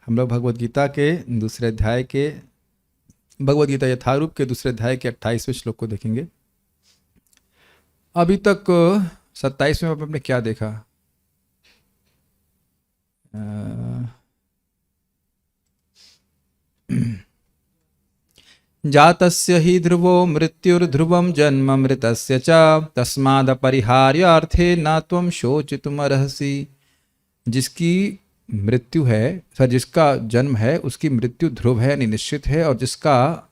हम लोग भगवद गीता के दूसरे अध्याय के भगवद गीता यथारूप के दूसरे अध्याय के 28वें श्लोक को देखेंगे। अभी तक 27वें में आपने क्या देखा? जातस्य हि ध्रुवो मृत्युर्ध्रुवं जन्म मृतस्य च तस्मादपरिहार्यार्थे न त्वं शोचितुमर्हसि। जिसकी मृत्यु है, जिसका जन्म है उसकी मृत्यु ध्रुव है, निश्चित है, और जिसका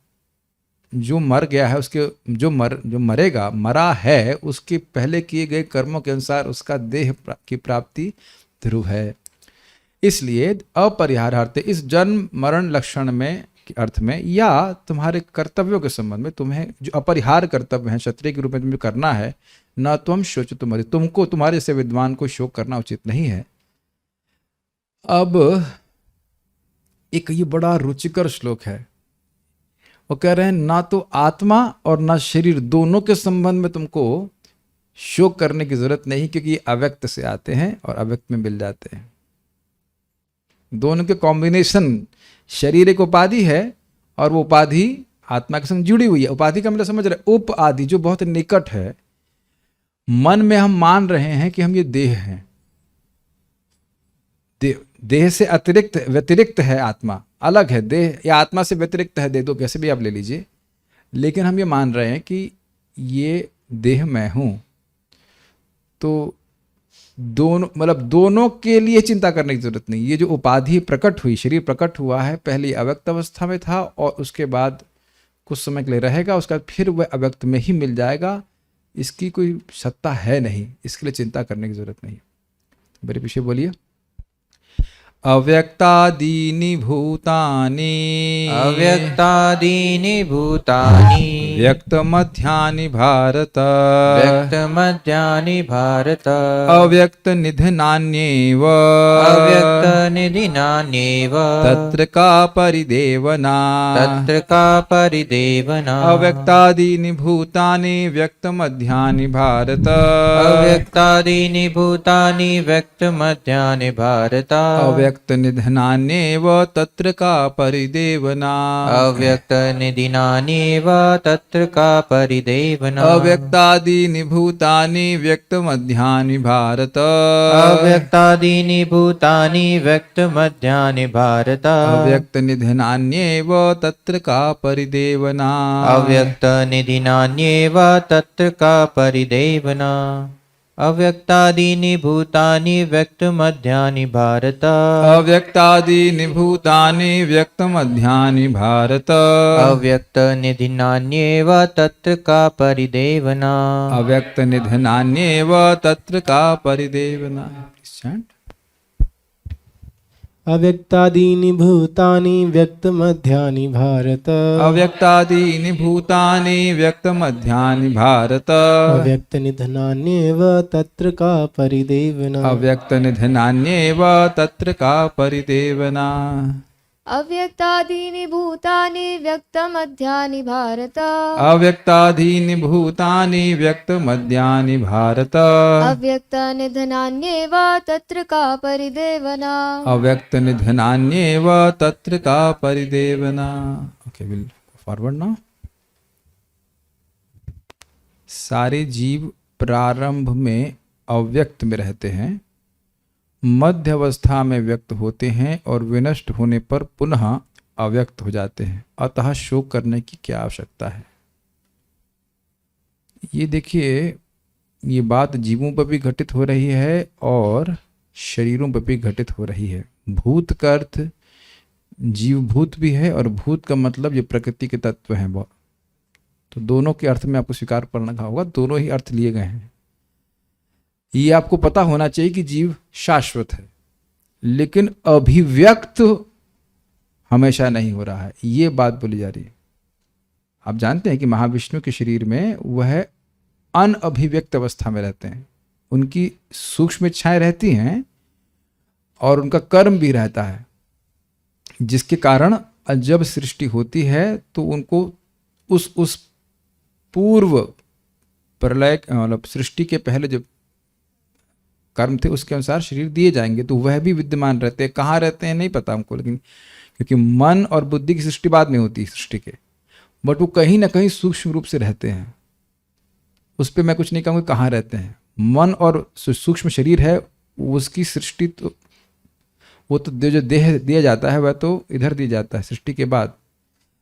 जो मर गया है उसके जो मरेगा मरा है उसके पहले किए गए कर्मों के अनुसार उसका देह की प्राप्ति ध्रुव है। इसलिए अपरिहार्यार्थे इस जन्म मरण लक्षण में अर्थ में या तुम्हारे कर्तव्यों के संबंध में तुम्हें जो अपरिहार्य कर्तव्य है क्षत्रिय के रूप में तुम्हें करना है, न तुम शोचो तुम्हारे, तुमको तुम्हारे से विद्वान को शोक करना उचित नहीं है। अब एक ये बड़ा रुचिकर श्लोक है। वो कह रहे हैं ना तो आत्मा और ना शरीर दोनों के संबंध में तुमको शोक करने की जरूरत नहीं, क्योंकि ये अव्यक्त से आते हैं और अव्यक्त में मिल जाते हैं। दोनों के कॉम्बिनेशन, शरीर एक उपाधि है और वो उपाधि आत्मा के संग जुड़ी हुई है। उपाधि का मतलब समझ रहे, उप आदि जो बहुत निकट है। मन में हम मान रहे हैं कि हम ये देह हैं, देह से अतिरिक्त व्यतिरिक्त है आत्मा, अलग है देह, या आत्मा से व्यतिरिक्त है देह, दो कैसे भी आप ले लीजिए। लेकिन हम ये मान रहे हैं कि ये देह मैं हूं। तो दोनों मतलब दोनों के लिए चिंता करने की जरूरत नहीं। ये जो उपाधि प्रकट हुई, शरीर प्रकट हुआ है, पहले अव्यक्त अवस्था में था और उसके बाद कुछ समय के लिए रहेगा, उसका फिर वह अव्यक्त में ही मिल जाएगा। इसकी कोई सत्ता है नहीं, इसके लिए चिंता करने की जरूरत नहीं। मेरे पीछे बोलिए। अव्यक्तादीनि भूतानि, अव्यक्तादीनि भूतानि व्यक्तमध्यानि भारत, व्यक्तमध्यानि भारत, अव्यक्तनिधनान्येव, अव्यक्तनिधनान्येव तत्र का परिदेवना, तत्र का परिदेवना। अव्यक्तादीनि भूतानि व्यक्तमध्यानि भारत, अव्यक्तादीनि भूतानि व्यक्तमध्यानि भारत, अव्यक्तनिधनान्येव तत्र का परिदेवना, अव्यक्तनिधनान्येव तत्र का परिदेवना। अव्यक्तादीनि भूतानि व्यक्तमध्यानि भारत, अव्यक्तादीनि भूतानि व्यक्तमध्यानि भारत, अव्यक्तनिधनान्येव तत्र का परिदेवना, अव्यक्तनिधनान्येव तत्र का परिदेवना। अव्यक्तादीनि भूतानि व्यक्तमध्यानि भारत, अव्यक्तादीनि भूतानि व्यक्तमध्यानि भारत, अव्यक्तनिधनान्येव तत्र का परिदेवना, अव्यक्तनिधनान्येव तत्र का परिदेवना। अव्यक्तादीनि भूतानि व्यक्तमध्यानि भारत, अव्यक्तादीनि भूतानि व्यक्तमध्यानि भारत, अव्यक्तनिधनान्येव तत्र का परिदेवना, अव्यक्तनिधनान्येव तत्र का परिदेवना, अव्यक्तादीनि भूतानि व्यक्तमध्यानि भारत, अव्यक्तादीनि भूतानि व्यक्तमध्यानि भारत, अव्यक्तनिधनान्येव तत्र का परिदेवना, अव्यक्तनिधनान्येव तत्र का परिदेवना। Okay, will forward now. सारे जीव प्रारंभ में अव्यक्त में रहते हैं, मध्य अवस्था में व्यक्त होते हैं और विनष्ट होने पर पुनः अव्यक्त हो जाते हैं। अतः शोक करने की क्या आवश्यकता है? ये देखिए, ये बात जीवों पर भी घटित हो रही है और शरीरों पर भी घटित हो रही है। भूत का अर्थ जीव भूत भी है और भूत का मतलब ये प्रकृति के तत्व हैं। तो दोनों के अर्थ में आपको स्वीकार करना होगा, दोनों ही अर्थ लिए गए हैं। ये आपको पता होना चाहिए कि जीव शाश्वत है, लेकिन अभिव्यक्त हमेशा नहीं हो रहा है, ये बात बोली जा रही है। आप जानते हैं कि महाविष्णु के शरीर में वह अनअभिव्यक्त अवस्था में रहते हैं। उनकी सूक्ष्म इच्छाएं रहती हैं और उनका कर्म भी रहता है, जिसके कारण जब सृष्टि होती है तो उनको उस पूर्व प्रलय मतलब सृष्टि के पहले जो कर्म थे उसके अनुसार शरीर दिए जाएंगे, तो वह भी विद्यमान रहते हैं। कहाँ रहते हैं नहीं पता हमको, लेकिन क्योंकि मन और बुद्धि की सृष्टि बाद में होती है सृष्टि के, बट वो कहीं ना कहीं सूक्ष्म रूप से रहते हैं। उस पर मैं कुछ नहीं कहूँगा कहाँ रहते हैं। मन और सूक्ष्म शरीर है उसकी सृष्टि, तो वो तो जो देह दिया जाता है वह तो इधर दिया जाता है सृष्टि के बाद,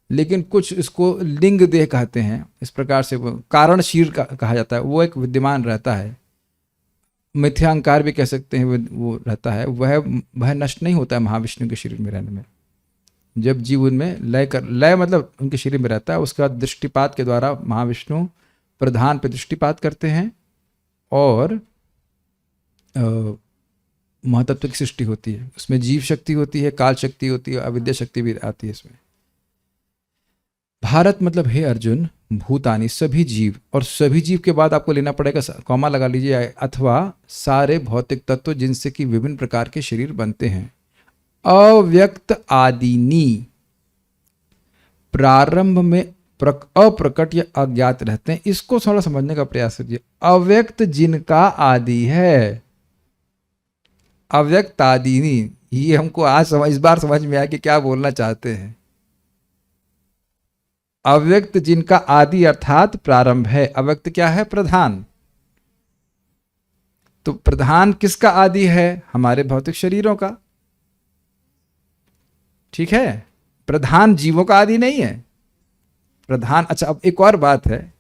लेकिन कुछ इसको लिंग देह कहते हैं, इस प्रकार से वो कारण शरीर का कहा जाता है, वो एक विद्यमान रहता है। मिथ्यांकार भी कह सकते हैं, वो रहता है, वह नष्ट नहीं होता है महाविष्णु के शरीर में रहने में। जब जीव उनमें लय मतलब उनके शरीर में रहता है, उसके बाद दृष्टिपात के द्वारा महाविष्णु प्रधान पे दृष्टिपात करते हैं और महतत्व की सृष्टि होती है। उसमें जीव शक्ति होती है, काल शक्ति होती है, अविद्या शक्ति भी आती है इसमें। भारत मतलब हे अर्जुन भूतानी सभी जीव, और सभी जीव के बाद आपको लेना पड़ेगा कॉमा लगा लीजिए, अथवा सारे भौतिक तत्व जिनसे कि विभिन्न प्रकार के शरीर बनते हैं। अव्यक्त आदिनी प्रारंभ में अप्रकट या अज्ञात रहते हैं। इसको थोड़ा समझने का प्रयास कीजिए। अव्यक्त जिनका आदि है, अव्यक्त आदिनी, ये हमको आज इस बार समझ में आया कि क्या बोलना चाहते हैं। अव्यक्त जिनका आदि अर्थात प्रारंभ है। अव्यक्त क्या है? प्रधान। तो प्रधान किसका आदि है? हमारे भौतिक शरीरों का। ठीक है, प्रधान जीवों का आदि नहीं है प्रधान। अच्छा, अब एक और बात है,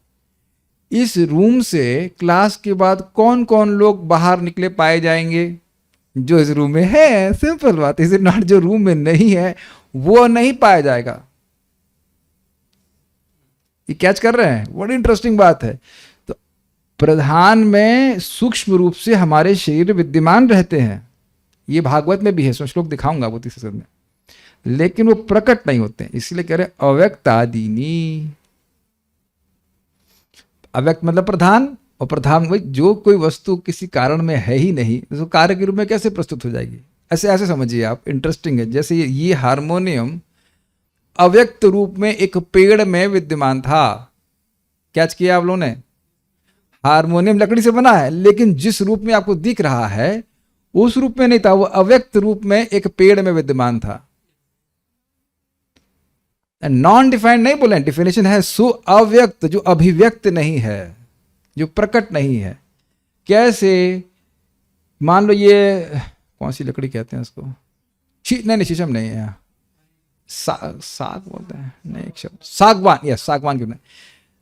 इस रूम से क्लास के बाद कौन कौन लोग बाहर निकले पाए जाएंगे? जो इस रूम में है, सिंपल बात। इस नॉट जो रूम में नहीं है वो नहीं पाया जाएगा। ये कैच कर रहे हैं? बड़ी इंटरेस्टिंग बात है। तो प्रधान में सूक्ष्म रूप से हमारे शरीर विद्यमान रहते हैं, ये भागवत में भी है, श्लोक दिखाऊंगा वो तीसरे में, लेकिन वो प्रकट नहीं होते हैं, इसलिए कह रहे अव्यक्तादीनी। अव्यक्त मतलब प्रधान, और प्रधान वही जो कोई वस्तु किसी कारण में है ही नहीं, तो कार्य के रूप में कैसे प्रस्तुत हो जाएगी? ऐसे ऐसे समझिए आप, इंटरेस्टिंग है। जैसे ये हारमोनियम अव्यक्त रूप में एक पेड़ में विद्यमान था, कैच किया आप लोगों ने? हारमोनियम लकड़ी से बना है, लेकिन जिस रूप में आपको दिख रहा है उस रूप में नहीं था, वो अव्यक्त रूप में एक पेड़ में विद्यमान था। नॉन डिफाइंड नहीं बोले, डिफिनेशन है सो अव्यक्त, जो अभिव्यक्त नहीं है, जो प्रकट नहीं है। कैसे? मान लो ये कौन सी लकड़ी कहते हैं उसको? नहीं शीशम नहीं है, साग बोलते हैं, नहीं एक शब्द सागवान, यस सागवान क्यों नहीं।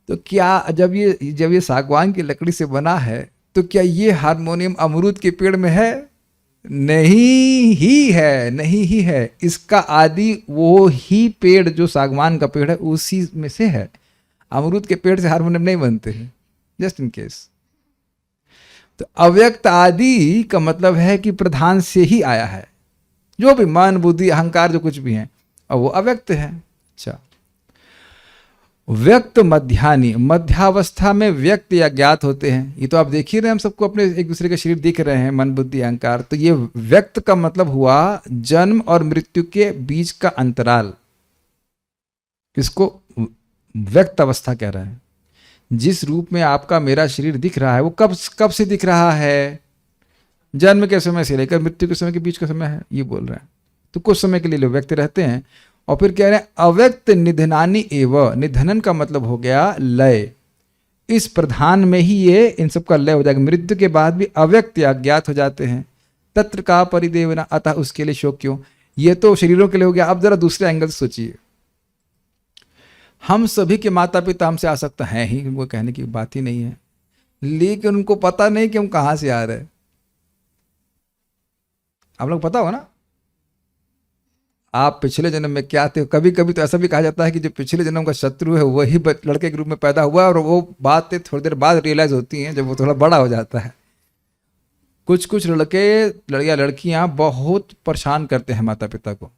तो क्या जब ये सागवान की लकड़ी से बना है, तो क्या ये हारमोनियम अमरूद के पेड़ में है? नहीं ही है, नहीं ही है। इसका आदि वो ही पेड़ जो सागवान का पेड़ है उसी में से है। अमरूद के पेड़ से हारमोनियम नहीं बनते हैं, जस्ट इन केस। तो अव्यक्त आदि का मतलब है कि प्रधान से ही आया है, जो भी मन बुद्धि अहंकार जो कुछ भी है, और वो अव्यक्त है। अच्छा, व्यक्त मध्यानि, मध्यावस्था में व्यक्त या ज्ञात होते हैं। ये तो आप देख ही रहे हैं, हम सबको अपने एक दूसरे के शरीर दिख रहे हैं, मन बुद्धि अहंकार। तो ये व्यक्त का मतलब हुआ जन्म और मृत्यु के बीच का अंतराल, इसको व्यक्त अवस्था कह रहा है। जिस रूप में आपका मेरा शरीर दिख रहा है वो कब से दिख रहा है? जन्म के समय से लेकर मृत्यु के समय के बीच का समय है, ये बोल रहे हैं। तो कुछ समय के लिए लोग व्यक्त रहते हैं। और फिर कह रहे हैं अव्यक्त निधनानि एव, निधनन का मतलब हो गया लय। इस प्रधान में ही ये इन सब का लय हो जाएगा, मृत्यु के बाद भी अव्यक्त या अज्ञात हो जाते हैं। तत्र का परिदेवना, अतः उसके लिए शोक क्यों? ये तो शरीरों के लिए हो गया। अब जरा दूसरे एंगल से सोचिए, हम सभी के माता पिता हमसे आसक्त हैं ही, उनको कहने की बात ही नहीं है, लेकिन उनको पता नहीं कि हम कहाँ से आ रहे हैं। आप लोग पता हो ना, आप पिछले जन्म में क्या थे। कभी कभी तो ऐसा भी कहा जाता है कि जो पिछले जन्म का शत्रु है वही लड़के के रूप में पैदा हुआ, और वो बातें थोड़ी देर बाद रियलाइज होती हैं जब वो थोड़ा बड़ा हो जाता है। कुछ लड़के या लड़कियां बहुत परेशान करते हैं माता पिता को।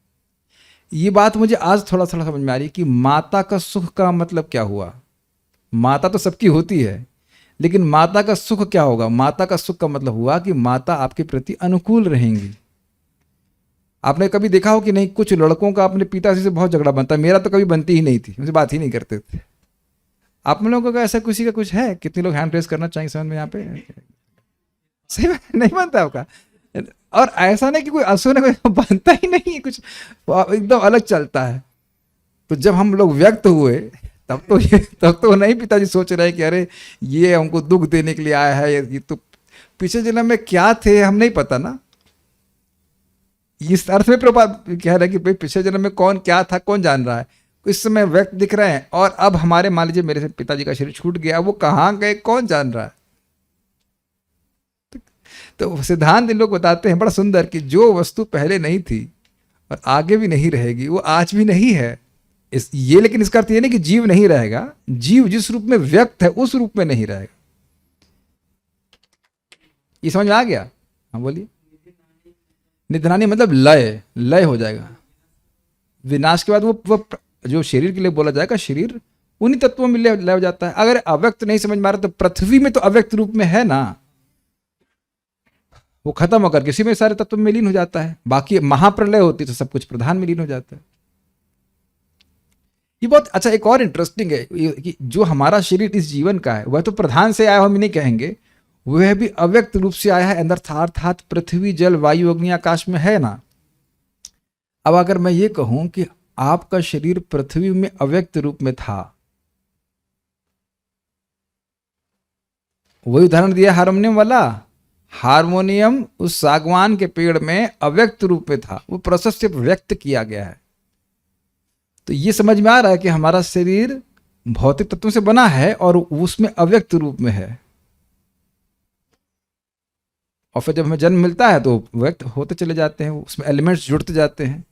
ये बात मुझे आज थोड़ा समझ में आ रही कि माता का सुख का मतलब क्या हुआ। माता तो सबकी होती है, लेकिन माता का सुख क्या होगा? माता का सुख का मतलब हुआ कि माता आपके प्रति अनुकूल रहेंगी। आपने कभी देखा हो कि नहीं, कुछ लड़कों का अपने पिताजी से बहुत झगड़ा बनता है। मेरा तो कभी बनती ही नहीं थी, मुझे बात ही नहीं करते थे। आप लोगों का ऐसा किसी का कुछ है? कितने लोग हैंड रेस करना चाहिए समझ में यहाँ पे? सही में नहीं बनता आपका। और ऐसा नहीं कि कोई असुर है, कोई बनता ही नहीं है, कुछ एकदम अलग चलता है। तो जब हम लोग व्यक्त हुए तब तो नहीं पिताजी सोच रहे हैं कि अरे ये हमको दुख देने के लिए आया है, ये तो पिछले जन्म में क्या थे हम नहीं पता ना। इस अर्थ में प्रभुपाद कह रहे हैं कि भाई पिछले जन्म में कौन क्या था कौन जान रहा है। इस समय व्यक्त दिख रहे हैं और अब हमारे मान लीजिए मेरे से पिताजी का शरीर छूट गया, वो कहाँ गए कौन जान रहा है। तो सिद्धांत इन लोग बताते हैं बड़ा सुंदर कि जो वस्तु पहले नहीं थी और आगे भी नहीं रहेगी वो आज भी नहीं है। ये लेकिन इसका अर्थ ये नहीं कि जीव नहीं रहेगा, जीव जिस रूप में व्यक्त है उस रूप में नहीं रहेगा। ये समझ में आ गया? हाँ बोलिए। निधनानी मतलब लय हो जाएगा। विनाश के बाद वो जो शरीर के लिए बोला जाएगा, शरीर उन्हीं तत्वों में लय हो जाता है। अगर अव्यक्त नहीं समझ में आ रहा तो पृथ्वी में तो अव्यक्त रूप में है ना, वो खत्म होकर किसी में सारे तत्व में लीन हो जाता है। बाकी महाप्रलय होती तो सब कुछ प्रधान में लीन हो जाता है। ये बहुत अच्छा। एक और इंटरेस्टिंग है कि जो हमारा शरीर इस जीवन का है वह तो प्रधान से आया, हम नहीं कहेंगे, वह भी अव्यक्त रूप से आया है अंदर था, अर्थात पृथ्वी जल वायु अग्नि आकाश में है ना। अब अगर मैं ये कहूं कि आपका शरीर पृथ्वी में अव्यक्त रूप में था, वही उदाहरण दिया हारमोनियम वाला। हारमोनियम उस सागवान के पेड़ में अव्यक्त रूप में था, वो प्रोसेस से व्यक्त किया गया है। तो ये समझ में आ रहा है कि हमारा शरीर भौतिक तत्वों से बना है और उसमें अव्यक्त रूप में है। और फिर जब हमें जन्म मिलता है तो व्यक्त होते चले जाते हैं, उसमें एलिमेंट्स जुड़ते जाते हैं।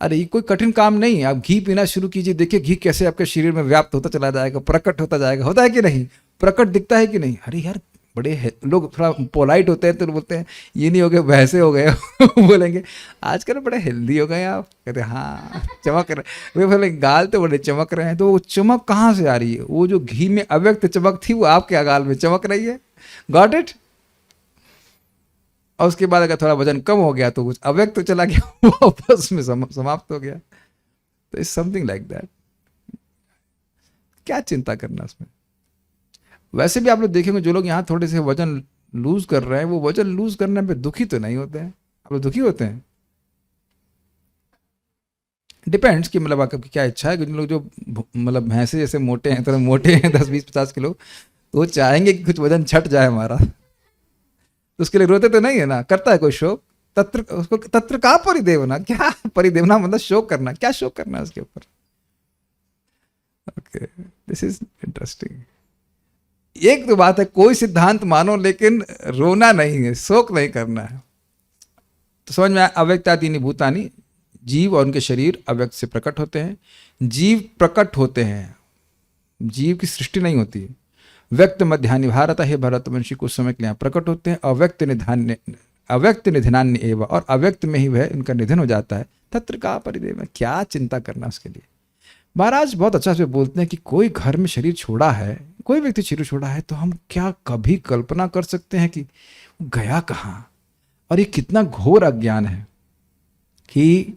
अरे ये कोई कठिन काम नहीं है। आप घी पीना शुरू कीजिए, देखिए घी कैसे आपके शरीर में व्याप्त होता चला जाएगा, प्रकट होता जाएगा। होता है कि नहीं? प्रकट दिखता है कि नहीं? अरे यार बड़े लोग थोड़ा पोलाइट होते हैं तो बोलते हैं ये नहीं हो गए वैसे हो गए बोलेंगे आजकल बड़े हेल्दी हो गए आप। कहते हैं हाँ चमक रहे, वे बोले गाल तो बड़े चमक रहे हैं। तो वो चमक कहाँ से आ रही है? वो जो घी में अव्यक्त चमक थी वो आपके गाल में चमक रही है। Got it? और उसके बाद अगर थोड़ा वजन कम हो गया तो कुछ अव्यक्त तो चला गया, वो आपस में समाप्त हो गया। तो इट्स समथिंग लाइक दैट। क्या चिंता करना उसमें। वैसे भी आप लोग देखेंगे जो लोग यहाँ थोड़े से वजन लूज कर रहे हैं, वो वजन लूज करने पे दुखी तो नहीं होते हैं। आप लोग दुखी होते हैं? डिपेंड्स कि मतलब आपकी क्या इच्छा है। कुछ लोग जो मतलब भैंसे जैसे मोटे हैं, थोड़े मोटे हैं 10-20-50 किलो, तो वो चाहेंगे कि कुछ वजन छट जाए हमारा, तो उसके लिए रोते तो नहीं है ना। करता है कोई शोक? उसको तत्र का परिदेवना। क्या परिदेवना मतलब शोक करना? क्या शोक करना है उसके ऊपर? Okay, this is interesting. एक तो बात है कोई सिद्धांत मानो लेकिन रोना नहीं है, शोक नहीं करना है। तो समझ में आया? अव्यक्तादीनि भूतानि, जीव और उनके शरीर अव्यक्त से प्रकट होते हैं। जीव प्रकट होते हैं, जीव की सृष्टि नहीं होती है। व्यक्त मध्यानि भारत, हे भरतवंशी कुछ समय के लिए प्रकट होते हैं। अव्यक्त निधनान्य एवं, और अव्यक्त में ही वह उनका निधन हो जाता है। तत्र का परिदेव, क्या चिंता करना उसके लिए। महाराज बहुत अच्छा से बोलते हैं कि कोई घर में शरीर छोड़ा है, कोई व्यक्ति शरीर छोड़ा है, तो हम क्या कभी कल्पना कर सकते हैं कि गया कहाँ। और ये कितना घोर अज्ञान है कि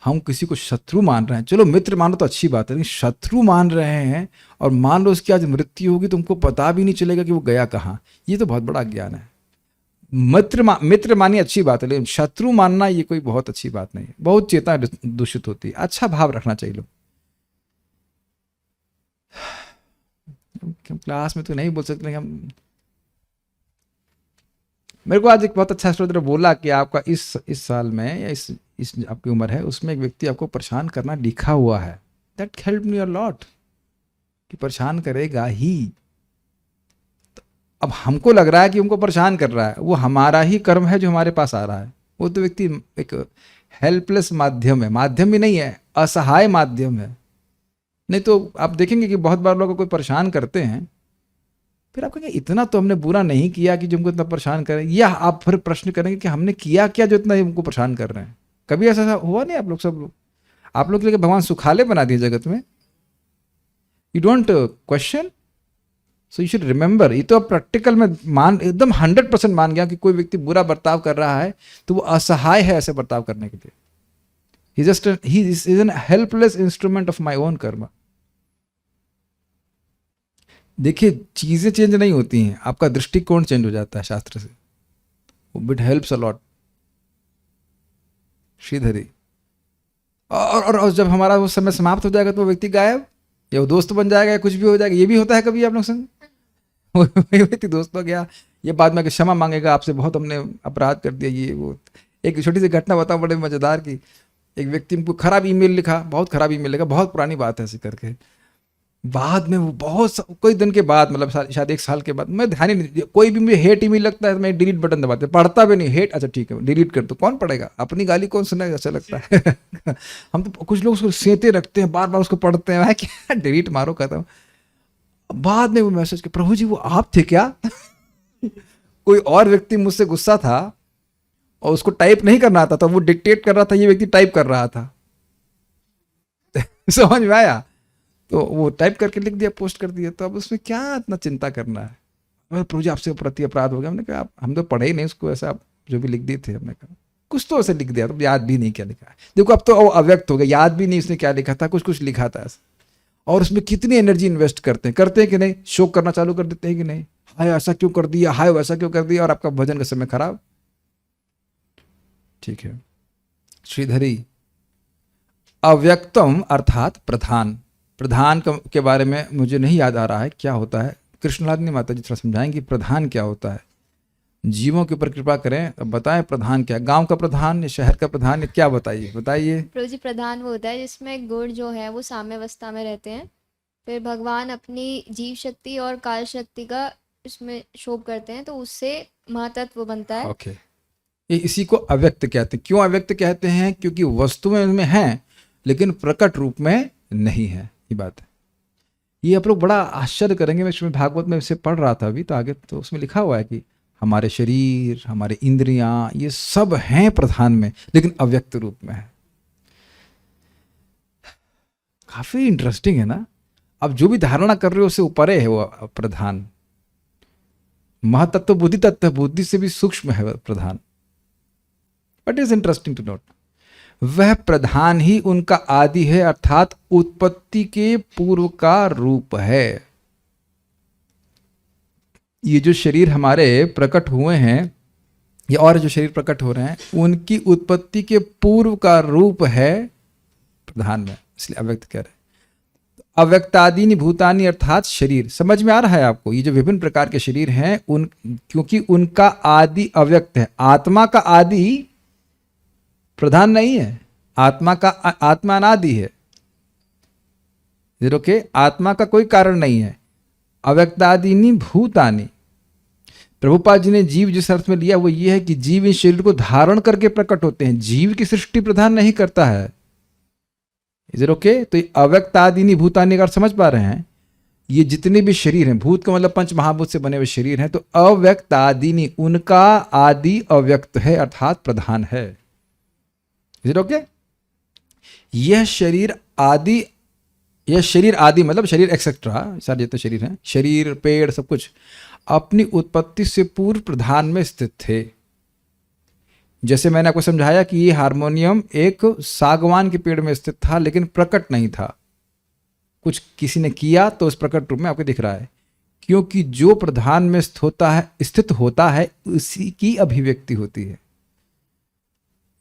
हम किसी को शत्रु मान रहे हैं। चलो मित्र मानो तो अच्छी बात है, लेकिन शत्रु मान रहे हैं और मान लो उसकी आज मृत्यु होगी तो हमको पता भी नहीं चलेगा कि वो गया कहाँ। ये तो बहुत बड़ा अज्ञान है। मित्र मानिए अच्छी बात है, लेकिन शत्रु मानना ये कोई बहुत अच्छी बात नहीं है। बहुत चेतना दूषित होती है। अच्छा भाव रखना चाहिए लोग। क्लास में तो नहीं बोल सकते हम। मेरे को आज एक बहुत अच्छा स्रोत बोला कि आपका इस साल में या इस आपकी उम्र है उसमें एक व्यक्ति आपको परेशान करना लिखा हुआ है। That help me a lot, कि परेशान करेगा ही। तो अब हमको लग रहा है कि हमको परेशान कर रहा है, वो हमारा ही कर्म है जो हमारे पास आ रहा है। वो तो व्यक्ति एक हेल्पलेस माध्यम है, माध्यम भी नहीं है, असहाय माध्यम है। नहीं तो आप देखेंगे कि बहुत बार लोग कोई परेशान करते हैं, फिर आप कहेंगे इतना तो हमने बुरा नहीं किया कि जो हमको इतना परेशान करें। या आप फिर प्रश्न करेंगे कि हमने किया क्या जो इतना हमको परेशान कर रहे हैं। कभी ऐसा हुआ नहीं? आप लोग सब लोग, आप लोग के लिए भगवान सुखाले बना दिए जगत में। You don't question, so you should remember. ये तो प्रैक्टिकल में मान एकदम 100% मान गया कि कोई व्यक्ति बुरा बर्ताव कर रहा है तो वो असहाय है ऐसे बर्ताव करने के लिए। he is an helpless instrument of my own karma. देखिए चीज़ें चेंज नहीं होती हैं, आपका दृष्टिकोण चेंज हो जाता है शास्त्र से, वो इट हेल्प्स अ लॉट। श्रीधरी और जब हमारा वो समय समाप्त हो जाएगा तो वो व्यक्ति गायब, या वो दोस्त बन जाएगा, या कुछ भी हो जाएगा। ये भी होता है कभी आप लोग संग वो व्यक्ति दोस्त हो गया, ये बाद में क्षमा मांगेगा आपसे, बहुत हमने अपराध कर दिया ये वो। एक छोटी सी घटना बताऊं बड़े मजेदार की। एक व्यक्ति को खराब ईमेल लिखा, बहुत खराब ईमेल लिखा, बहुत पुरानी बात है ऐसे करके। बाद में वो कोई दिन के बाद, मतलब शायद 1 साल के बाद, मैं ध्यान ही नहीं, कोई भी मुझे हेट ईमेल लगता है तो मैं डिलीट बटन दबाते, पढ़ता भी नहीं हेट, अच्छा ठीक है डिलीट कर दो, कौन पढ़ेगा, अपनी गाली कौन सुनेगा, अच्छा लगता है हम तो कुछ लोग उसको सेते रखते हैं, बार बार उसको पढ़ते हैं, क्या डिलीट मारो खत्म। बाद में वो मैसेज के, प्रभु जी वो आप थे क्या कोई और व्यक्ति मुझसे गुस्सा था और उसको टाइप नहीं करना आता था, वो डिक्टेट कर रहा था, ये व्यक्ति टाइप कर रहा था समझ में आया? तो वो टाइप करके लिख दिया, पोस्ट कर दिया, तो अब उसमें क्या इतना चिंता करना है। प्रभु जी आपसे प्रति अपराध हो गया। हमने कहा हम तो पढ़े ही नहीं उसको, ऐसा आप जो भी लिख दिए थे, हमने कहा कुछ तो ऐसे लिख दिया, तो याद भी नहीं क्या लिखा है। देखो अब तो वो अव्यक्त हो गया, याद भी नहीं उसने क्या लिखा था, कुछ कुछ लिखा था ऐसा। और उसमें कितनी एनर्जी इन्वेस्ट करते हैं कि नहीं, शोक करना चालू कर देते हैं कि नहीं, हाय ऐसा क्यों कर दिया, हाय वैसा क्यों कर दिया, और आपका भजन का समय खराब। ठीक है श्रीधरी, अव्यक्तम अर्थात प्रधान। प्रधान के बारे में मुझे नहीं याद आ रहा है क्या होता है, कृष्णलादनी माता जी थोड़ा समझाएंगी प्रधान क्या होता है। जीवों के ऊपर कृपा करें, अब बताएं प्रधान क्या, गांव का प्रधान या शहर का प्रधान या क्या, बताइए बताइए। प्रभु जी प्रधान वो होता है जिसमें गुण जो है वो साम्यावस्था में रहते हैं, फिर भगवान अपनी जीव शक्ति और काल शक्ति का इसमें शोभ करते हैं, तो उससे महातत्व बनता है। ओके इसी को अव्यक्त कहते हैं। क्यों अव्यक्त कहते हैं? क्योंकि वस्तुएं उनमें हैं लेकिन प्रकट रूप में नहीं है, ये बात है। ये आप लोग बड़ा आश्चर्य करेंगे, मैं इसमें भागवत में इसे पढ़ रहा था अभी, तो आगे तो उसमें लिखा हुआ है कि हमारे शरीर, हमारे इंद्रियां, ये सब हैं प्रधान में, लेकिन अव्यक्त रूप में है। काफी इंटरेस्टिंग है ना। अब जो भी धारणा कर रहे हो उससे ऊपर है वो प्रधान। महातत्व बुद्धि तत्व, बुद्धि से भी सूक्ष्म है प्रधान। But is interesting to note, वह प्रधान ही उनका आदि है, अर्थात उत्पत्ति के पूर्व का रूप है। ये जो शरीर हमारे प्रकट हुए हैं, या और जो शरीर प्रकट हो रहे हैं, उनकी उत्पत्ति के पूर्व का रूप है प्रधान में, इसलिए अव्यक्त कह रहे हैं। अव्यक्तादीनि भूतानि अर्थात शरीर। समझ में आ रहा है आपको? ये जो विभिन्न प्रकार के शरीर हैं क्योंकि उनका आदि अव्यक्त है। आत्मा का आदि प्रधान नहीं है, आत्मा अनादि है। ओके, आत्मा का कोई कारण नहीं है। अव्यक्तादीनि भूतानि, प्रभुपाद जी ने जीव जिस अर्थ में लिया वो ये है कि जीव इस शरीर को धारण करके प्रकट होते हैं, जीव की सृष्टि प्रधान नहीं करता है। Is it okay? तो अव्यक्तादीनि भूतानि का समझ पा रहे हैं? ये जितने भी शरीर हैं, भूत का मतलब पंच महाभूत से बने हुए शरीर हैं, तो अव्यक्तादीनि, उनका आदि अव्यक्त है अर्थात प्रधान है। Is it okay? यह शरीर आदि, यह शरीर आदि मतलब शरीर एक्सेट्रा, सारे जितने शरीर हैं, शरीर पेड़ सब कुछ अपनी उत्पत्ति से पूर्व प्रधान में स्थित थे। जैसे मैंने आपको समझाया कि ये हारमोनियम एक सागवान के पेड़ में स्थित था लेकिन प्रकट नहीं था, कुछ किसी ने किया तो उस प्रकट रूप में आपको दिख रहा है। क्योंकि जो प्रधान में स्थित होता है उसी की अभिव्यक्ति होती है।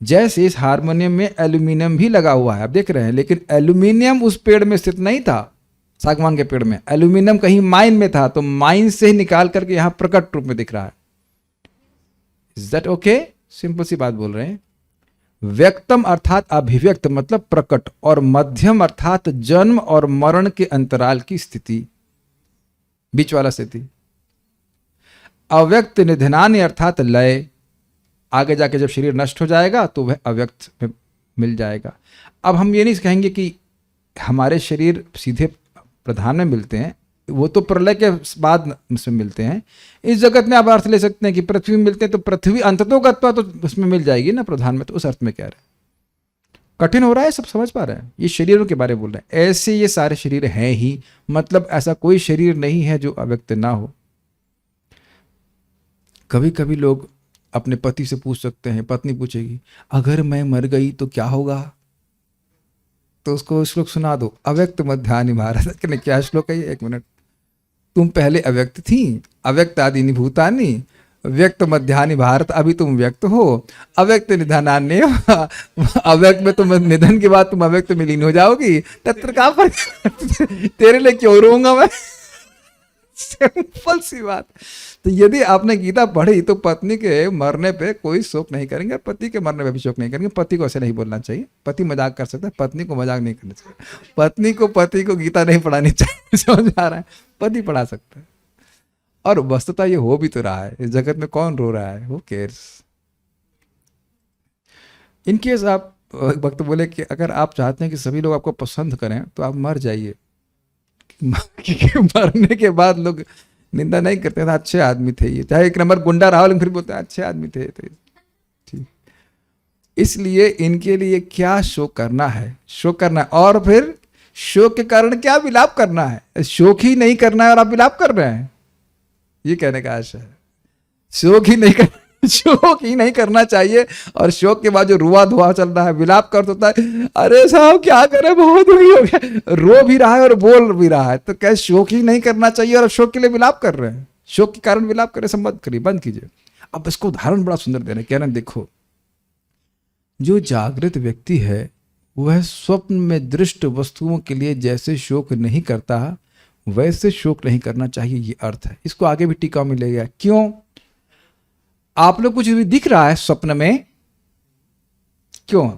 जैसे इस हारमोनियम में एल्यूमिनियम भी लगा हुआ है, आप देख रहे हैं, लेकिन एल्यूमिनियम उस पेड़ में स्थित नहीं था, सागवान के पेड़ में। एल्यूमिनियम कहीं माइन में था, तो माइन से ही निकाल करके यहां प्रकट रूप में दिख रहा है। Is that okay? सिंपल सी बात बोल रहे हैं। व्यक्तम अर्थात अभिव्यक्त मतलब प्रकट, और मध्यम अर्थात जन्म और मरण के अंतराल की स्थिति, बीच वाला स्थिति। अव्यक्त निधनानि अर्थात लय, आगे जाके जब शरीर नष्ट हो जाएगा तो वह अव्यक्त में मिल जाएगा। अब हम ये नहीं कहेंगे कि हमारे शरीर सीधे प्रधान में मिलते हैं, वो तो प्रलय के बाद उसमें मिलते हैं। इस जगत में आप अर्थ ले सकते हैं कि पृथ्वी में मिलते हैं, तो पृथ्वी अंततोगत्वा तो उसमें मिल जाएगी ना प्रधान में, तो उस अर्थ में कह रहे हैं। कठिन हो रहा है, सब समझ पा रहे हैं? ये शरीरों के बारे में बोल रहे हैं। ऐसे ये सारे शरीर हैं ही, मतलब ऐसा कोई शरीर नहीं है जो अव्यक्त ना हो। कभी कभी लोग अपने पति से पूछ सकते हैं, पत्नी पूछेगी अगर मैं मर गई तो क्या होगा, तो उसको श्लोक सुना दो, अव्यक्त मध्यानि भारत। क्या श्लोक है ये? एक मिनट, तुम पहले अव्यक्त थी, अव्यक्त आदिनी भूतानी, व्यक्त मध्यानि भारत, अभी तुम व्यक्त हो, अव्यक्त निधनान्य, अव्यक्त में तुम निधन के बाद तुम अव्यक्त में लीन हो जाओगी, तत्र का फर्क, तेरे लिए क्यों रोऊंगा मैं। सिंपल सी बात। तो यदि आपने गीता पढ़ी तो पत्नी के मरने पे कोई शोक नहीं करेंगे, पति के मरने पे भी शोक नहीं करेंगे। पति को ऐसे नहीं बोलना चाहिए, पति मजाक कर सकता है, पत्नी को मजाक नहीं करना चाहिए। पति को गीता नहीं पढ़ानी चाहिए, समझ आ रहा है, पति पढ़ा सकता है। और वस्तुतः ये हो भी तो रहा है, इस जगत में कौन रो रहा है, वो केयर्स। इनकेस आप वक्त बोले कि अगर आप चाहते हैं कि सभी लोग आपको पसंद करें तो आप मर जाइए, क्योंकि मरने के बाद लोग निंदा नहीं करते थे, अच्छे आदमी थे ये, चाहे एक नंबर गुंडा रहा लेकिन फिर बोलते हैं अच्छे आदमी थे। ठीक, इसलिए इनके लिए क्या शोक करना है, शोक करना है, और फिर शोक के कारण क्या विलाप करना है। शोक ही नहीं करना है और आप विलाप कर रहे हैं, ये कहने का आशा है। शोक ही नहीं करना चाहिए, और शोक के बाद जो रुआ धुआ चल रहा है, विलाप कर होता है, अरे साहब क्या करें, बहुत दुखी हो गया, रो भी रहा है और बोल भी रहा है। तो क्या शोक ही नहीं करना चाहिए और शोक के लिए विलाप कर रहे हैं, शोक के कारण विलाप करें, संबंध करिए, बंद कीजिए। अब इसको उदाहरण बड़ा सुंदर दे रहे हैं, कह रहे हैं देखो, जो जागृत व्यक्ति है वह स्वप्न में दृष्ट वस्तुओं के लिए जैसे शोक नहीं करता वैसे शोक नहीं करना चाहिए, ये अर्थ है। इसको आगे भी टीका में ले गया। क्यों? आप लोग कुछ भी दिख रहा है स्वप्न में, क्यों?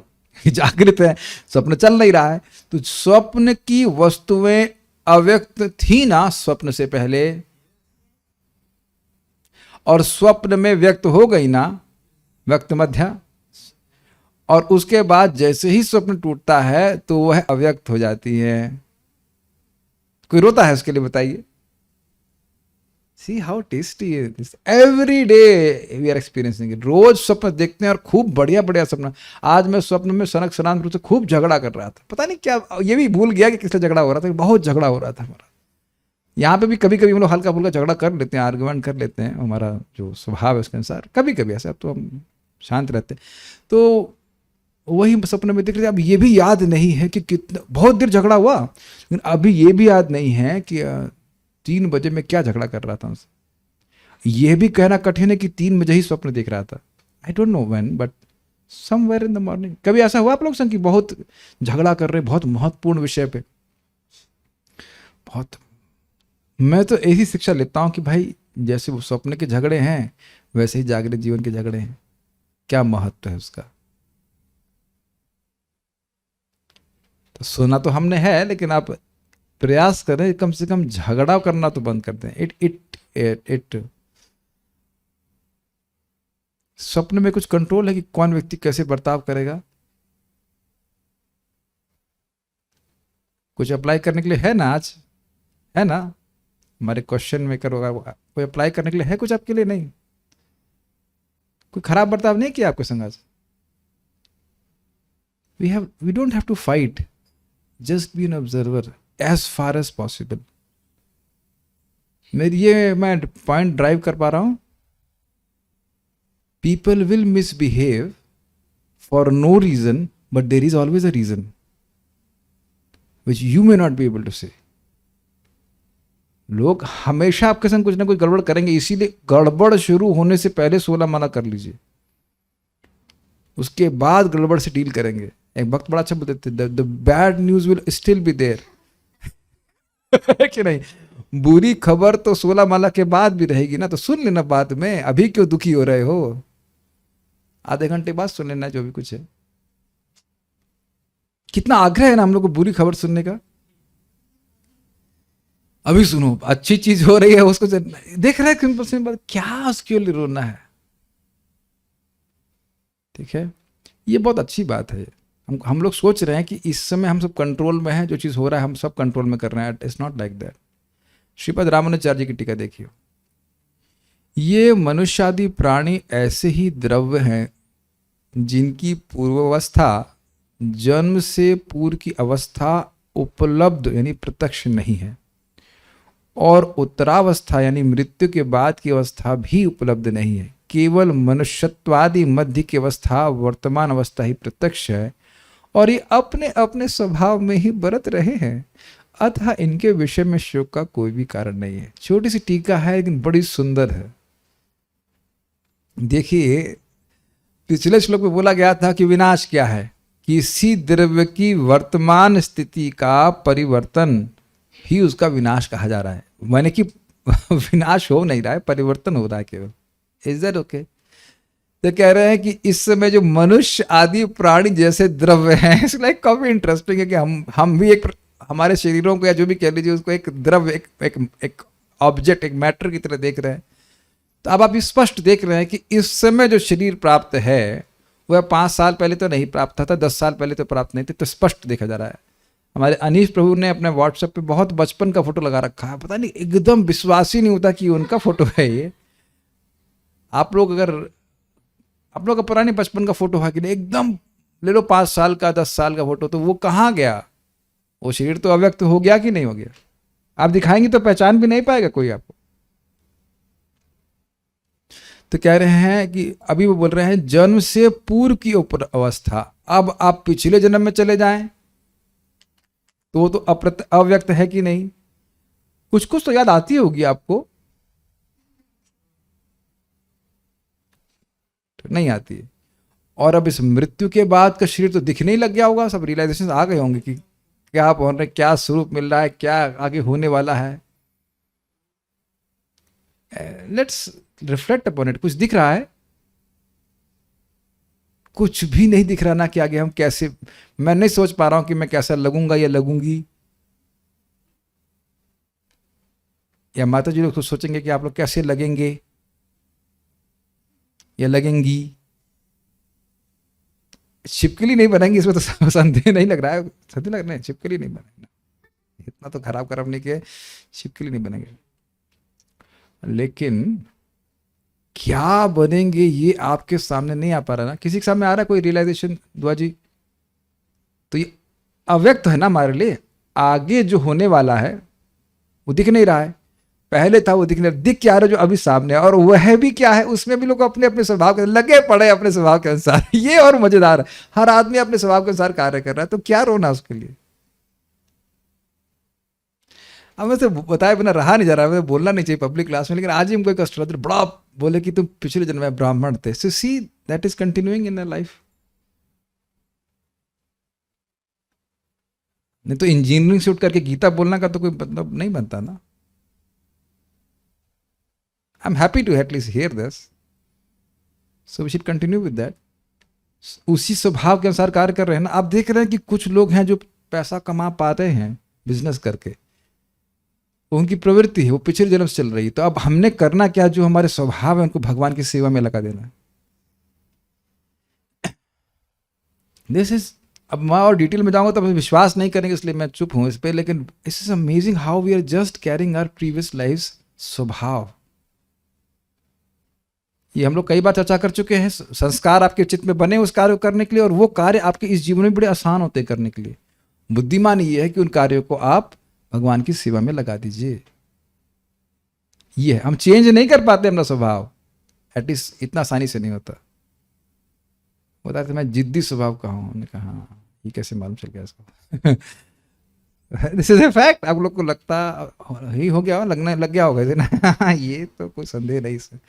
जागृत है, स्वप्न चल नहीं रहा है, तो स्वप्न की वस्तुएं अव्यक्त थी ना स्वप्न से पहले, और स्वप्न में व्यक्त हो गई ना, व्यक्त मध्या, और उसके बाद जैसे ही स्वप्न टूटता है तो वह अव्यक्त हो जाती है। कोई रोता है उसके लिए, बताइए। See how tasty this, every day we are experiencing it. रोज स्वप्न देखते हैं और खूब बढ़िया बढ़िया सपना। आज मैं स्वप्न में सनक सनातन रूप से खूब झगड़ा कर रहा था, पता नहीं क्या, ये भी भूल गया कि किससे झगड़ा हो रहा था, बहुत झगड़ा हो रहा था हमारा। यहाँ पे भी कभी कभी हम लोग हल्का फुल्का झगड़ा कर लेते हैं, आर्गुमेंट कर लेते हैं, हमारा जो स्वभाव है उसके अनुसार कभी कभी ऐसा, अब तो हम शांत रहते हैं। तो वही सपने में दिख रहे थे। अब ये भी याद नहीं है कि कितना, बहुत देर झगड़ा हुआ, लेकिन अभी ये भी याद नहीं है कि 3 बजे में क्या झगड़ा कर रहा था उनसे। यह भी कहना कठिन है कि 3 बजे ही स्वप्न देख रहा था। I don't know when, but somewhere in the morning. कभी ऐसा हुआ आप लोग संग कि बहुत झगड़ा कर रहे, बहुत महत्वपूर्ण विषय पे? बहुत। मैं तो ऐसी शिक्षा लेता हूं कि भाई जैसे वो स्वप्न के झगड़े हैं वैसे ही जागृत जीवन के झगड़े हैं। क्या महत्व है उसका? तो सुना तो हमने है, लेकिन आप प्रयास करें कम से कम झगड़ा करना तो बंद कर दें। इट स्वप्न में कुछ कंट्रोल है कि कौन व्यक्ति कैसे बर्ताव करेगा, कुछ अप्लाई करने के लिए है ना? आज है ना? हमारे क्वेश्चन मेकर होगा, कोई अप्लाई करने के लिए है कुछ आपके लिए? नहीं, कोई खराब बर्ताव नहीं किया आपके संग आज? we don't have to fight, just be an observer as far as possible. मैं पॉइंट ड्राइव कर पा रहा हूं। People will misbehave for no reason, but there is always a reason which you may not be able to say. लोग हमेशा आपके संग कुछ ना कुछ गड़बड़ करेंगे, इसीलिए गड़बड़ शुरू होने से पहले 16 माला कर लीजिए, उसके बाद गड़बड़ से डील करेंगे। एक वक्त बड़ा अच्छा बोलते थे, the bad news will still be there, कि नहीं? बुरी खबर तो 16 माला के बाद भी रहेगी ना, तो सुन लेना बाद में, अभी क्यों दुखी हो रहे हो? आधे घंटे बाद सुन लेना जो भी कुछ है। कितना आग्रह है ना हम लोग को बुरी खबर सुनने का। अभी सुनो, अच्छी चीज हो रही है उसको देख रहे हैं, सिंपल क्या उसके लिए रोना है? ठीक है, ये बहुत अच्छी बात है। हम लोग सोच रहे हैं कि इस समय हम सब कंट्रोल में हैं, जो चीज़ हो रहा है हम सब कंट्रोल में कर रहे हैं। It's not like that. Shripad Ramanujacharya ji की टीका देखिए, ये मनुष्यादि प्राणी ऐसे ही द्रव्य हैं जिनकी पूर्वावस्था जन्म से पूर्व की अवस्था उपलब्ध यानी प्रत्यक्ष नहीं है, और उत्तरावस्था यानी मृत्यु के बाद की अवस्था भी उपलब्ध नहीं है। केवल मनुष्यत्वादि मध्य की अवस्था वर्तमान अवस्था ही प्रत्यक्ष है, और ये अपने अपने स्वभाव में ही बरत रहे हैं। अतः इनके विषय में शोक का कोई भी कारण नहीं है। छोटी सी टीका है लेकिन बड़ी सुंदर है। देखिए, पिछले श्लोक में बोला गया था कि विनाश क्या है, किसी द्रव्य की वर्तमान स्थिति का परिवर्तन ही उसका विनाश कहा जा रहा है। माने कि विनाश हो नहीं रहा है, परिवर्तन हो रहा है केवल। Is that okay? तो कह रहे हैं कि इस समय जो मनुष्य आदि प्राणी जैसे द्रव्य हैं, इट्स लाइक काफी इंटरेस्टिंग है कि हम भी एक हमारे शरीरों को या जो भी कह लीजिए उसको एक द्रव्य, एक ऑब्जेक्ट, एक मैटर की तरह देख रहे हैं। तो अब आप स्पष्ट देख रहे हैं कि इस समय जो शरीर प्राप्त है वह 5 साल पहले तो नहीं प्राप्त था, 10 साल पहले तो प्राप्त नहीं थे। तो स्पष्ट देखा जा रहा है। हमारे अनीश प्रभु ने अपने व्हाट्सएप पे बहुत बचपन का फोटो लगा रखा है, पता नहीं, एकदम विश्वास ही नहीं होता कि उनका फोटो है ये। आप लोग का पुराने बचपन का फोटो है कि नहीं, एकदम ले लो 5 साल का, 10 साल का फोटो, तो वो कहाँ गया? वो शरीर तो अव्यक्त हो गया कि नहीं हो गया? आप दिखाएंगे तो पहचान भी नहीं पाएगा कोई आपको। तो कह रहे हैं कि अभी वो बोल रहे हैं जन्म से पूर्व की अवस्था। अब आप पिछले जन्म में चले जाएं तो वो तो अव्यक्त है कि नहीं? कुछ कुछ तो याद आती होगी आपको, तो नहीं आती है। और अब इस मृत्यु के बाद का शरीर तो दिखने ही लग गया होगा, सब रियलाइजेशन आ गए होंगे कि क्या आप होने, क्या स्वरूप मिल रहा है, क्या आगे होने वाला है। Let's reflect upon it. कुछ दिख रहा है? कुछ भी नहीं दिख रहा ना कि आगे हम कैसे, मैं नहीं सोच पा रहा हूं कि मैं कैसा लगूंगा या लगूंगी। या माता जी लोग तो सोचेंगे कि आप लोग कैसे लगेंगे या लगेंगी। छिपकली नहीं बनेंगी, इसमें तो संदेह नहीं लग रहा है। संदेह लग रहा है, छिपकली नहीं बनेंगे, इतना तो खराब खराब नहीं किया, छिपकली नहीं बनेंगे। लेकिन क्या बनेंगे ये आपके सामने नहीं आ पा रहा ना। किसी के सामने आ रहा है कोई रियलाइजेशन दुआ जी? तो ये अव्यक्त है ना हमारे लिए। आगे जो होने वाला है वो दिख नहीं रहा है, पहले था वो दिखने, दिख क्या रहा है जो अभी सामने है। और वह भी क्या है, उसमें भी लोग अपने अपने स्वभाव के लगे पड़े, अपने स्वभाव के अनुसार। ये और मजेदार है, हर आदमी अपने स्वभाव के अनुसार कार्य कर रहा है, तो क्या रोना उसके लिए। अब मैं तो बताए बिना रहा नहीं जा रहा, मैं बोलना नहीं चाहिए पब्लिक क्लास में, लेकिन आज ही हमको एक अस्ट्रोलॉजर बड़ा बोले कि तुम पिछले जन्म में ब्राह्मण थे। So see that is continuing in life. नहीं तो इंजीनियरिंग से उठ करके गीता बोलना का तो कोई मतलब नहीं बनता ना। I am happy to at least hear this, so we should continue with that. उसी स्वभाव के अनुसार कार्य कर रहे हैं ना। आप देख रहे हैं कि कुछ लोग हैं जो पैसा कमा पाते हैं बिजनेस करके, उनकी प्रवृत्ति है वो पिछले जन्म से चल रही है। तो अब हमने करना क्या, जो हमारे स्वभाव है उनको भगवान की सेवा में लगा देना। दिस इज, अब मैं और डिटेल में जाऊंगा तो विश्वास नहीं करेंगे, इसलिए मैं चुप हूं इस पे। लेकिन this is amazing how we are just carrying our previous life स्वभाव। ये हम लोग कई बार चर्चा कर चुके हैं। संस्कार आपके चित्त में बने उस कार्य को करने के लिए, और वो कार्य आपके इस जीवन में बड़े आसान होते हैं करने के लिए। बुद्धिमान ये है कि उन कार्यों को आप भगवान की सेवा में लगा दीजिए। ये हम चेंज नहीं कर पाते अपना स्वभाव, एटलीस्ट इतना आसानी से नहीं होता। बता रहे थे मैं जिद्दी स्वभाव का हूं। उन्होंने कहा हाँ, ये कैसे मालूम चल गया इसको? This is a fact. आप लोग को लगता ही हो गया, लगने लग गया होगा ना। ये तो कोई संदेह नहीं इसमें।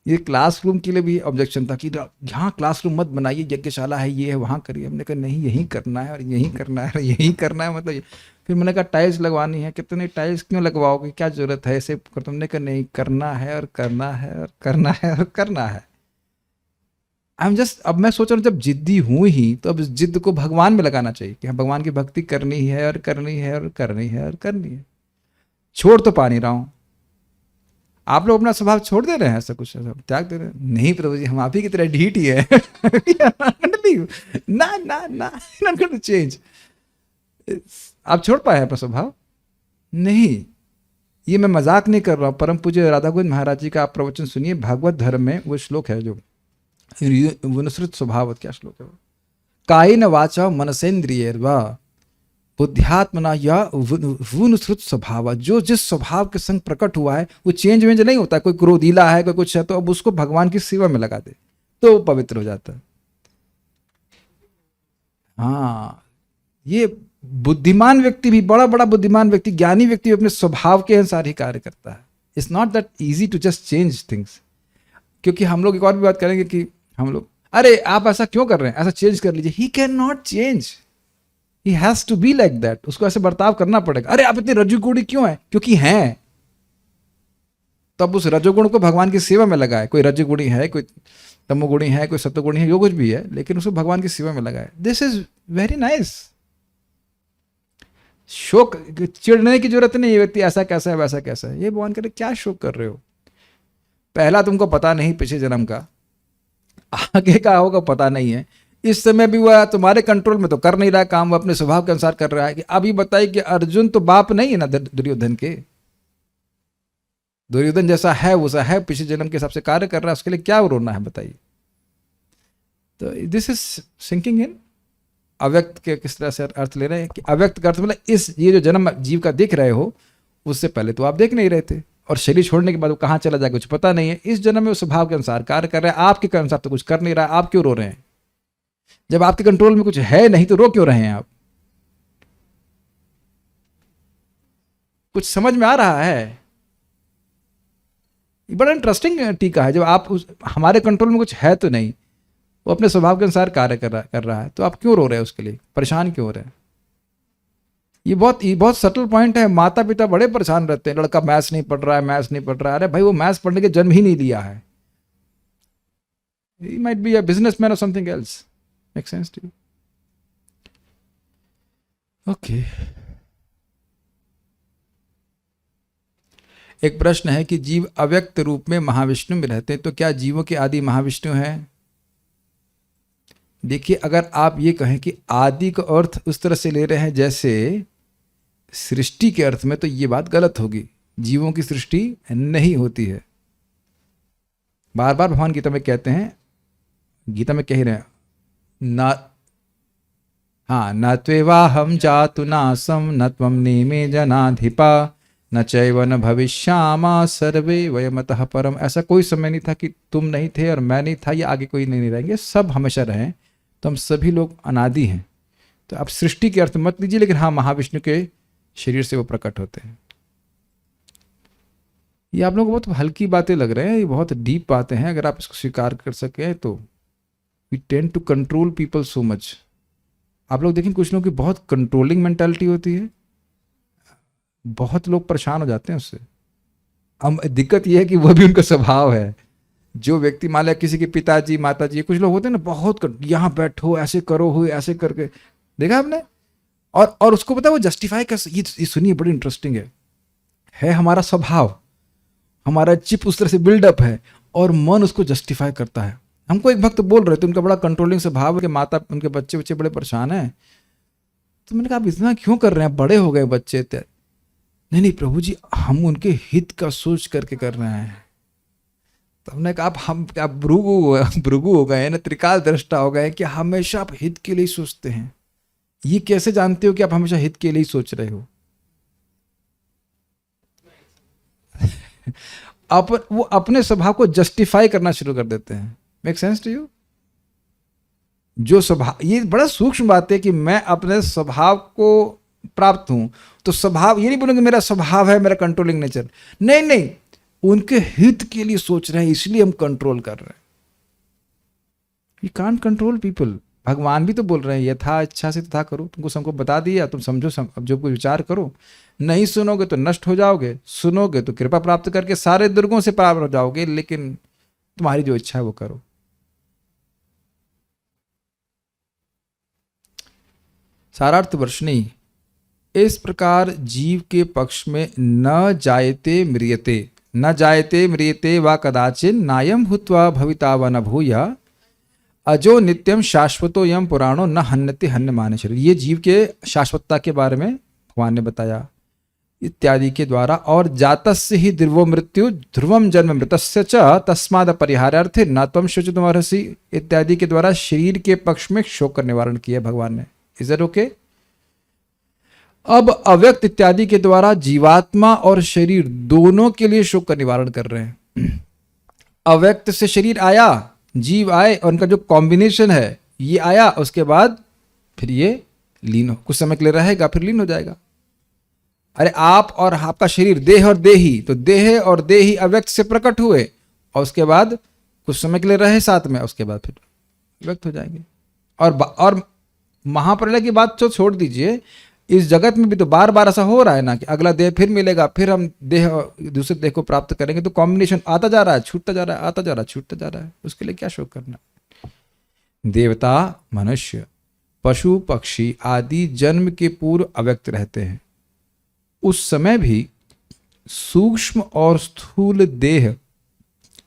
ये क्लासरूम के लिए भी ऑब्जेक्शन था कि यहाँ क्लासरूम मत बनाइए, यज्ञशाला है, ये है, वहाँ करिए। हमने कहा नहीं, यही करना है और यही करना है और यही करना है, मतलब। फिर मैंने कहा टाइल्स लगवानी है, कितने टाइल्स क्यों लगवाओगे, क्या जरूरत है ऐसे? तुमने कहा नहीं, करना है और करना है और करना है और करना है। आई एम जस्ट, अब मैं सोच रहा हूँ जब जिद्दी हूँ ही तो अब इस जिद को भगवान में लगाना चाहिए कि हाँ, भगवान की भक्ति करनी है और करनी है और करनी है और करनी है। छोड़ तो पा नहीं रहा हूँ। आप लोग अपना स्वभाव छोड़ दे रहे हैं, ऐसा कुछ ऐसा त्याग दे रहे हैं? नहीं प्रभु जी, हम आप ही की तरह ढीठ ही है। ना ना ना, नॉट गोइंग टू चेंज। आप छोड़ पाए अपना स्वभाव? नहीं, ये मैं मजाक नहीं कर रहा हूँ। परम पूज्य राधा गोविंद महाराज जी का आप प्रवचन सुनिए, भागवत धर्म में वो श्लोक है जो विनुसृत स्वभाव, क्या श्लोक है वो? कायेन वाचा मनसेन्द्रियैर्वा बुद्ध्यात्मना या विनुसृत स्वभाव। जो जिस स्वभाव के संग प्रकट हुआ है वो चेंज वेंज नहीं होता। कोई क्रोधीला है, कोई कुछ है, तो अब उसको भगवान की सेवा में लगा दे तो वो पवित्र हो जाता है। हाँ, ये बुद्धिमान व्यक्ति भी, बड़ा बड़ा बुद्धिमान व्यक्ति, ज्ञानी व्यक्ति भी अपने स्वभाव के अनुसार ही कार्य करता है. It's not that easy to just change things. क्योंकि हम लोग एक और भी बात करेंगे कि हम लोग, अरे आप ऐसा क्यों कर रहे हैं, ऐसा चेंज कर लीजिए. He can not change, he has to be like that. उसको ऐसे बर्ताव करना पड़ेगा. अरे आप इतने रजोगुणी क्यों हैं, क्योंकि हैं. तब उस रजोगुण को भगवान की सेवा में लगाए. कोई रजोगुणी है, कोई तमोगुणी है, कोई सत्वगुणी है, जो कुछ भी है, लेकिन उसको भगवान की सेवा में लगाए. This is very nice. शोक, चिढ़ने की जरूरत नहीं. ये व्यक्ति ऐसा कैसा है, वैसा कैसा है, ये भगवान करे क्या शोक कर रहे हो. पहला तुमको पता नहीं पिछले जन्म का, आगे का होगा पता नहीं है. इस समय भी वह तुम्हारे कंट्रोल में तो कर नहीं रहा काम, वो अपने स्वभाव के अनुसार कर रहा है. कि अभी बताइए कि अर्जुन तो बाप नहीं है ना दुर्योधन के. दुर्योधन जैसा है वैसा है, पिछले जन्म के हिसाब से कार्य कर रहा है, उसके लिए क्या रोना है बताइए. तो दिस इज सिंकिंग इन. अव्यक्त के किस तरह से अर्थ ले रहे हैं कि अव्यक्त का अर्थ मतलब इस, ये जो जन्म जीव का देख रहे हो, उससे पहले तो आप देख नहीं रहे थे, और शरीर छोड़ने के बाद वो कहाँ चला जाए कुछ पता नहीं है. इस जन्म में उस स्वभाव के अनुसार कार्य कर रहे हैं. आपके अनुसार तो कुछ कर नहीं रहा है, आप क्यों रो रहे हैं. जब आपके कंट्रोल में कुछ है नहीं तो रो क्यों रहे हैं आप. कुछ समझ में आ रहा है. ये बड़ा इंटरेस्टिंग टीका है. जब आप हमारे कंट्रोल में कुछ है तो नहीं, वो अपने स्वभाव के अनुसार कार्य कर रहा है, तो आप क्यों रो रहे हैं, उसके लिए परेशान क्यों हो रहे हैं. ये बहुत सटल पॉइंट है. माता पिता बड़े परेशान रहते हैं, लड़का मैथ्स नहीं पढ़ रहा है, मैथ्स नहीं पढ़ रहा है. अरे भाई वो मैथ्स पढ़ने के जन्म ही नहीं लिया है. He might be a businessman और something else. Make sense to you. Okay. एक प्रश्न है कि जीव अव्यक्त रूप में महाविष्णु में रहते हैं, तो क्या जीवों के आदि महाविष्णु हैं. देखिए, अगर आप ये कहें कि आदि का अर्थ उस तरह से ले रहे हैं जैसे सृष्टि के अर्थ में, तो ये बात गलत होगी. जीवों की सृष्टि नहीं होती है. बार बार भगवान गीता में कहते हैं, गीता में कह रहे हैं ना, हाँ, न त्वेवाहम जातु नासम न त्वम नेमे जनाधिपा न चैव न भविष्यामा सर्वे वयमतः परम. ऐसा कोई समय नहीं था कि तुम नहीं थे और मैं नहीं था, या आगे कोई नहीं रहेंगे, सब हमेशा रहें. तो हम सभी लोग अनादि हैं. तो आप सृष्टि के अर्थ मत लीजिए, लेकिन हाँ, महाविष्णु के शरीर से वो प्रकट होते हैं. ये आप लोगों को बहुत हल्की बातें लग रहे हैं, ये बहुत डीप बातें हैं. अगर आप इसको स्वीकार कर सकें तो we tend to control people so much. आप लोग देखें, कुछ लोगों की बहुत कंट्रोलिंग मेंटालिटी होती है, बहुत लोग परेशान हो जाते हैं उससे. अब दिक्कत यह है कि वह भी उनका स्वभाव है. जो व्यक्ति मान लिया किसी के पिताजी माताजी, कुछ लोग होते हैं ना, बहुत यहाँ बैठो, ऐसे करो, हो ऐसे करके, देखा आपने. और उसको पता है वो जस्टिफाई कर, ये सुनिए बड़ी इंटरेस्टिंग है हमारा स्वभाव, हमारा चिप उस तरह से बिल्डअप है, और मन उसको जस्टिफाई करता है. हमको एक भक्त बोल रहे थे, उनका बड़ा कंट्रोलिंग स्वभाव है कि माता, उनके बच्चे बड़े परेशान हैं. तो मैंने कहा आप इतना क्यों कर रहे हैं, बड़े हो गए बच्चे. नहीं प्रभु जी, हम उनके हित का सोच करके कर रहे हैं. तो हमने कहा आप भृगु हो गए ना, त्रिकाल दृष्टा हो गए कि हमेशा आप हित के लिए सोचते हैं. ये कैसे जानते हो कि आप हमेशा हित के लिए सोच रहे हो. वो अपने स्वभाव को जस्टिफाई करना शुरू कर देते हैं. Make sense to you. जो स्वभाव, ये बड़ा सूक्ष्म बात है कि मैं अपने स्वभाव को प्राप्त हूं, तो स्वभाव ये नहीं बोलेंगे मेरा स्वभाव है, मेरा कंट्रोलिंग नेचर. नहीं, उनके हित के लिए सोच रहे हैं, इसलिए हम कंट्रोल कर रहे हैं. You can't control people. भगवान भी तो बोल रहे हैं यथा इच्छा से तथा करो. तुमको सबको बता दिया, तुम समझो, अब जो कुछ विचार करो. नहीं सुनोगे तो नष्ट हो जाओगे, सुनोगे तो कृपा प्राप्त करके सारे दुर्गों से पार हो जाओगे. लेकिन तुम्हारी जो इच्छा है वो करो. सारार्थ वर्षणी. इस प्रकार जीव के पक्ष में न जायते म्रियते वा कदाचिन नायम भूत्वा भविता व न भूया अजो नित्यम शाश्वतो यम पुराणो न हन्यते हन्यमाने शरीर. ये जीव के शाश्वतता के बारे में भगवान ने बताया इत्यादि के द्वारा. और जातस्य ही ध्रुवो मृत्यु ध्रुवम जन्म मृतस्य च तस्माद परिहारार्थे न त्वं शुचितुमर्हसि इत्यादि के द्वारा शरीर के पक्ष में शोक का निवारण किया भगवान ने. Is that okay. अब अव्यक्त इत्यादि के द्वारा जीवात्मा और शरीर दोनों के लिए शोक का निवारण कर रहे हैं. अव्यक्त से शरीर आया, जीव आए, और उनका जो कॉम्बिनेशन है ये आया, उसके बाद फिर ये लीन हो, कुछ समय के लिए रहेगा फिर लीन हो जाएगा। अरे आप और आपका शरीर, देह और देही, तो देह और देही अव्यक्त से प्रकट हुए और उसके बाद कुछ समय के लिए रहे साथ में, उसके बाद फिर व्यक्त हो जाएंगे। और महाप्रलय की बात तो छोड़ दीजिए, इस जगत में भी तो बार बार ऐसा हो रहा है ना कि अगला देह फिर मिलेगा, फिर हम देह दूसरे देह को प्राप्त करेंगे, तो कॉम्बिनेशन आता जा रहा है, छूटता जा रहा है, आता जा रहा है, छूटता जा रहा है, उसके लिए क्या शोक करना। देवता, मनुष्य, पशु, पक्षी आदि जन्म के पूर्व अव्यक्त रहते हैं। उस समय भी सूक्ष्म और स्थूल देह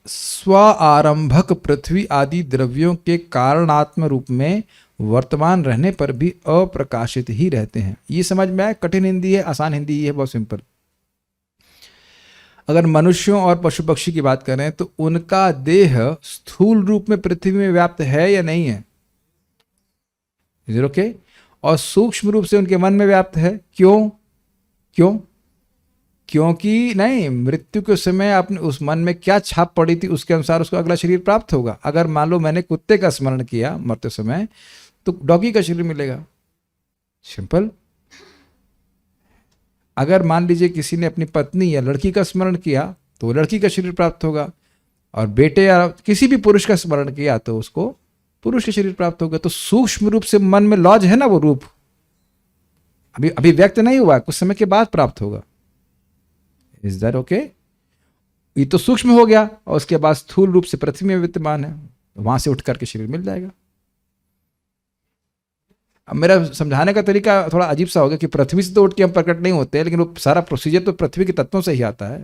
स्व आरंभक पृथ्वी आदि द्रव्यों के कारणात्म रूप में वर्तमान रहने पर भी अप्रकाशित ही रहते हैं। ये समझ में आए? कठिन हिंदी है, आसान हिंदी है, बहुत सिंपल। अगर मनुष्यों और पशु पक्षी की बात करें तो उनका देह स्थूल रूप में पृथ्वी में व्याप्त है या नहीं है? Is it okay? और सूक्ष्म रूप से उनके मन में व्याप्त है। क्यों? क्योंकि नहीं, मृत्यु के समय आपने उस मन में क्या छाप पड़ी थी उसके अनुसार उसको अगला शरीर प्राप्त होगा। अगर मान लो मैंने कुत्ते का स्मरण किया मरते समय, तो डॉगी का शरीर मिलेगा। सिंपल। अगर मान लीजिए किसी ने अपनी पत्नी या लड़की का स्मरण किया तो लड़की का शरीर प्राप्त होगा, और बेटे या किसी भी पुरुष का स्मरण किया तो उसको पुरुष का शरीर प्राप्त होगा। तो सूक्ष्म रूप से मन में लॉज है ना वो रूप, अभी व्यक्त नहीं हुआ, कुछ समय के बाद प्राप्त होगा। Is that okay? ये तो सूक्ष्म हो गया, और उसके बाद स्थूल रूप से पृथ्वी में विद्यमान है, वहां से उठ करके शरीर मिल जाएगा। अब मेरा समझाने का तरीका थोड़ा अजीब सा होगा कि पृथ्वी से तो उठ के हम प्रकट नहीं होते हैं, लेकिन वो सारा प्रोसीजर तो पृथ्वी के तत्वों से ही आता है।